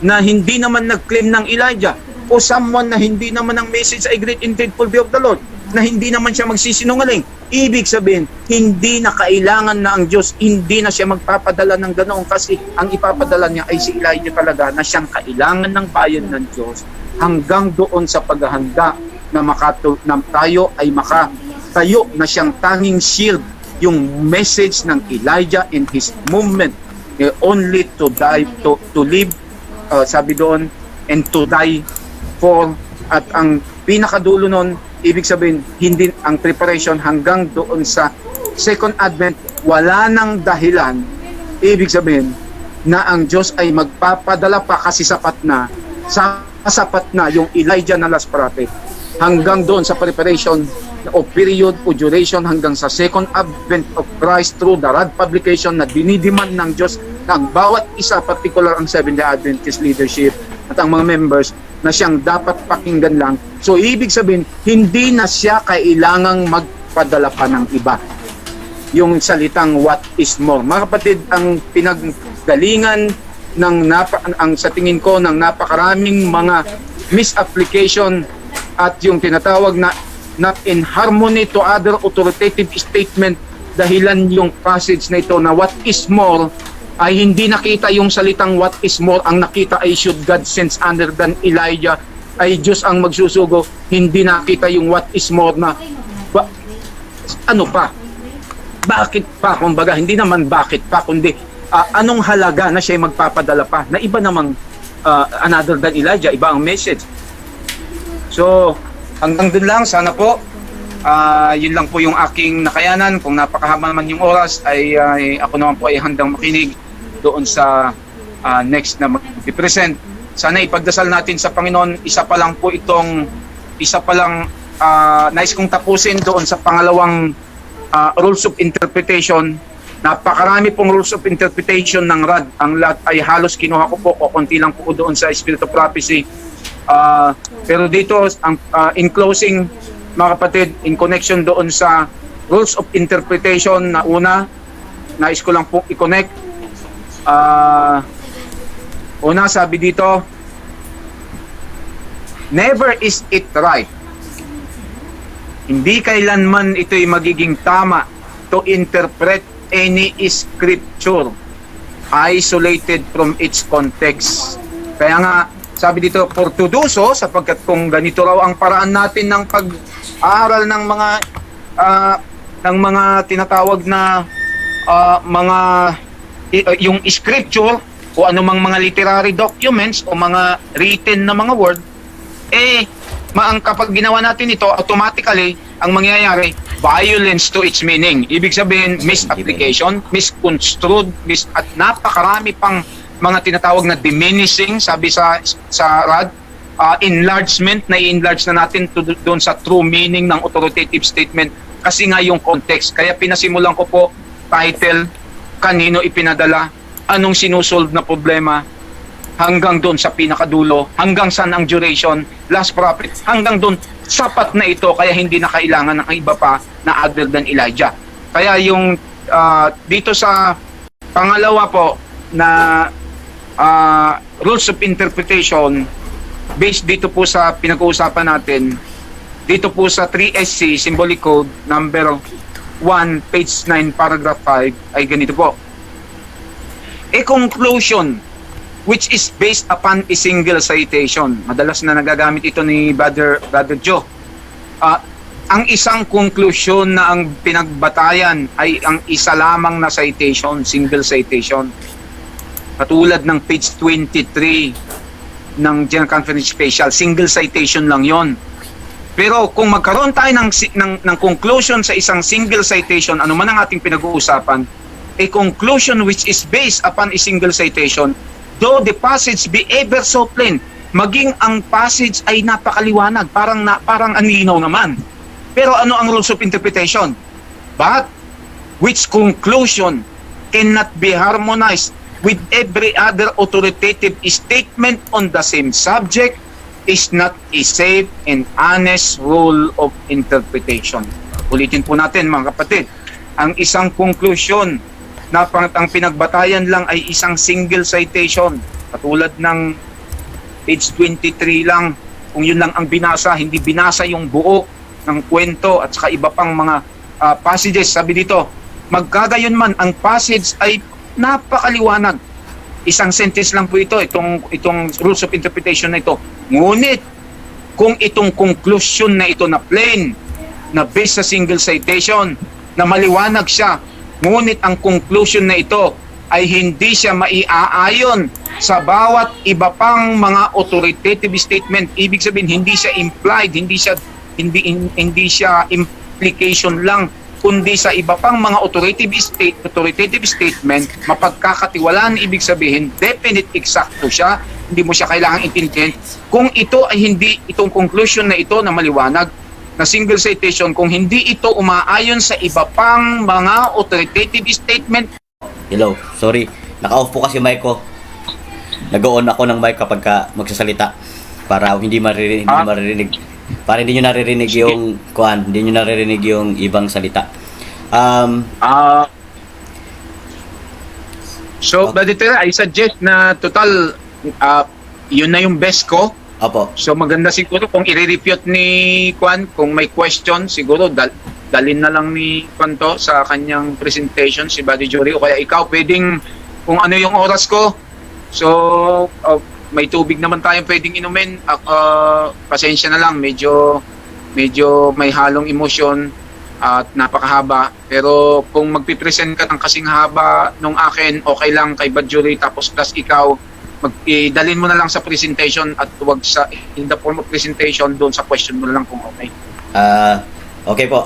na hindi naman nag-claim ng Elijah, o someone na hindi naman ang message ay great and dreadful day of the Lord, na hindi naman siya magsisinungaling. Ibig sabihin, hindi na kailangan na ang Diyos, hindi na siya magpapadala ng ganoon, kasi ang ipapadala niya ay si Elijah talaga, na siyang kailangan ng bayan ng Diyos hanggang doon sa paghahanda na tayo ay makatayo na siyang tanging shield, yung message ng Elijah and his movement, only to die, to live, sabi doon, and to die for. At ang pinakadulo nun, ibig sabihin, hindi ang preparation hanggang doon sa Second Advent, wala nang dahilan, ibig sabihin, na ang Diyos ay magpapadala pa, kasi sapat na yung Elijah na last prophet, hanggang doon sa preparation o period o duration hanggang sa Second Advent of Christ through the rad publication na dinidiman ng Diyos ng bawat isa, particular ang Seventh-day Adventist leadership at ang mga members, na siyang dapat pakinggan lang. So ibig sabihin, hindi na siya kailangang magpadala pa ng iba. Yung salitang what is more. Mga kapatid, ang pinaggalingan ang sa tingin ko ng napakaraming mga misapplication at yung tinatawag na not in harmony to other authoritative statement, dahilan yung passage na ito na what is more ay hindi nakita yung salitang what is more. Ang nakita ay should God sends other than Elijah, ay Diyos ang magsusugo. Hindi nakita yung what is more na ano pa, bakit pa, kumbaga hindi naman bakit pa, kundi anong halaga na siya magpapadala pa, na iba namang another than Elijah, iba ang message. So hanggang dun lang, sana po yun lang po yung aking nakayanan. Kung napakahaba naman yung oras, ay ako naman po ay handang makinig doon sa next na mag-present. Sana ipagdasal natin sa Panginoon. Isa pa lang nais kong tapusin doon sa pangalawang rules of interpretation. Napakarami pong rules of interpretation ng rad. Ang lahat ay halos kinuha ko po, konti lang po doon sa Spirit of Prophecy. Pero dito, in closing, mga kapatid, in connection doon sa rules of interpretation na una, nais ko lang po i-connect. Una, sabi dito, never is it right. Hindi kailanman ito'y magiging tama to interpret any scripture isolated from its context. Kaya nga, sabi dito, for to do so, sapagkat kung ganito raw ang paraan natin ng pag-aaral ng mga tinatawag na yung scripture o anumang mga literary documents o mga written na mga word, ang kapag ginawa natin ito, automatically, ang mangyayari, violence to its meaning. Ibig sabihin, misapplication, misconstrued, at napakarami pang mga tinatawag na diminishing, sabi sa RAD, enlargement, na i-enlarge na natin doon sa true meaning ng authoritative statement kasi nga yung context. Kaya pinasimulan ko po, title, kanino ipinadala, anong sinusolve na problema, hanggang doon sa pinakadulo, hanggang saan ang duration, last prophet, hanggang doon, sapat na ito, kaya hindi na kailangan ng iba pa na other than Elijah. Kaya yung dito sa pangalawa po na rules of interpretation, based dito po sa pinag-uusapan natin, dito po sa 3SC, Symbolic Code, number 1, page 9, paragraph 5, ay ganito po. A conclusion which is based upon a single citation. Madalas na nagagamit ito ni Brother Joe. Ang isang conclusion na ang pinagbatayan ay ang isa lamang na citation, single citation. Katulad ng page 23 ng General Conference Special, single citation lang yon. Pero kung magkaroon tayo ng conclusion sa isang single citation, ano man ang ating pinag-uusapan, a conclusion which is based upon a single citation, though the passage be ever so plain, maging ang passage ay napakaliwanag, parang ang linaw naman. Pero ano ang rules of interpretation? But which conclusion cannot be harmonized with every other authoritative statement on the same subject is not a safe and honest rule of interpretation. Ulitin po natin mga kapatid, ang isang conclusion na ang pinagbatayan lang ay isang single citation, katulad ng page 23 lang, kung yun lang ang binasa, hindi binasa yung buo ng kwento at saka iba pang mga passages. Sabi dito, magkagayon man ang passage ay napakaliwanag. Isang sentence lang po itong rules of interpretation na ito. Ngunit kung itong conclusion na ito na plain, na based sa single citation, na maliwanag siya, ngunit ang conclusion na ito ay hindi siya maiaayon sa bawat iba pang mga authoritative statement. Ibig sabihin, hindi siya implied, hindi siya implication lang, kundi sa iba pang mga authoritative statement, mapagkakatiwalaan, ibig sabihin, definite, eksakto siya, hindi mo siya kailangang intindihin. Kung ito ay hindi, itong conclusion na ito na maliwanag, na single citation, kung hindi ito umaayon sa iba pang mga authoritative statement. Hello, sorry. Naka-off po kasi mic ko. Nag-on ako ng mic kapag magsasalita para hindi maririnig. Para hindi nyo naririnig yung hindi nyo naririnig yung ibang salita. So, Brother Tera, I suggest na total, yun na yung best ko. Opo. So maganda siguro kung i-refute ni Kwan, kung may question, siguro dalin na lang ni Kwan to sa kanyang presentation, si Buddy Jory, o kaya ikaw pwedeng, kung ano yung oras ko. So may tubig naman tayong pwedeng inumin. Pasensya na lang, medyo may halong emosyon at napakahaba. Pero kung magpipresent ka ng kasing haba nung akin, okay lang kay Buddy Jory, tapos plus ikaw, dalhin mo na lang sa presentation at wag sa in the form of presentation, doon sa question mo na lang kung okay. Okay po.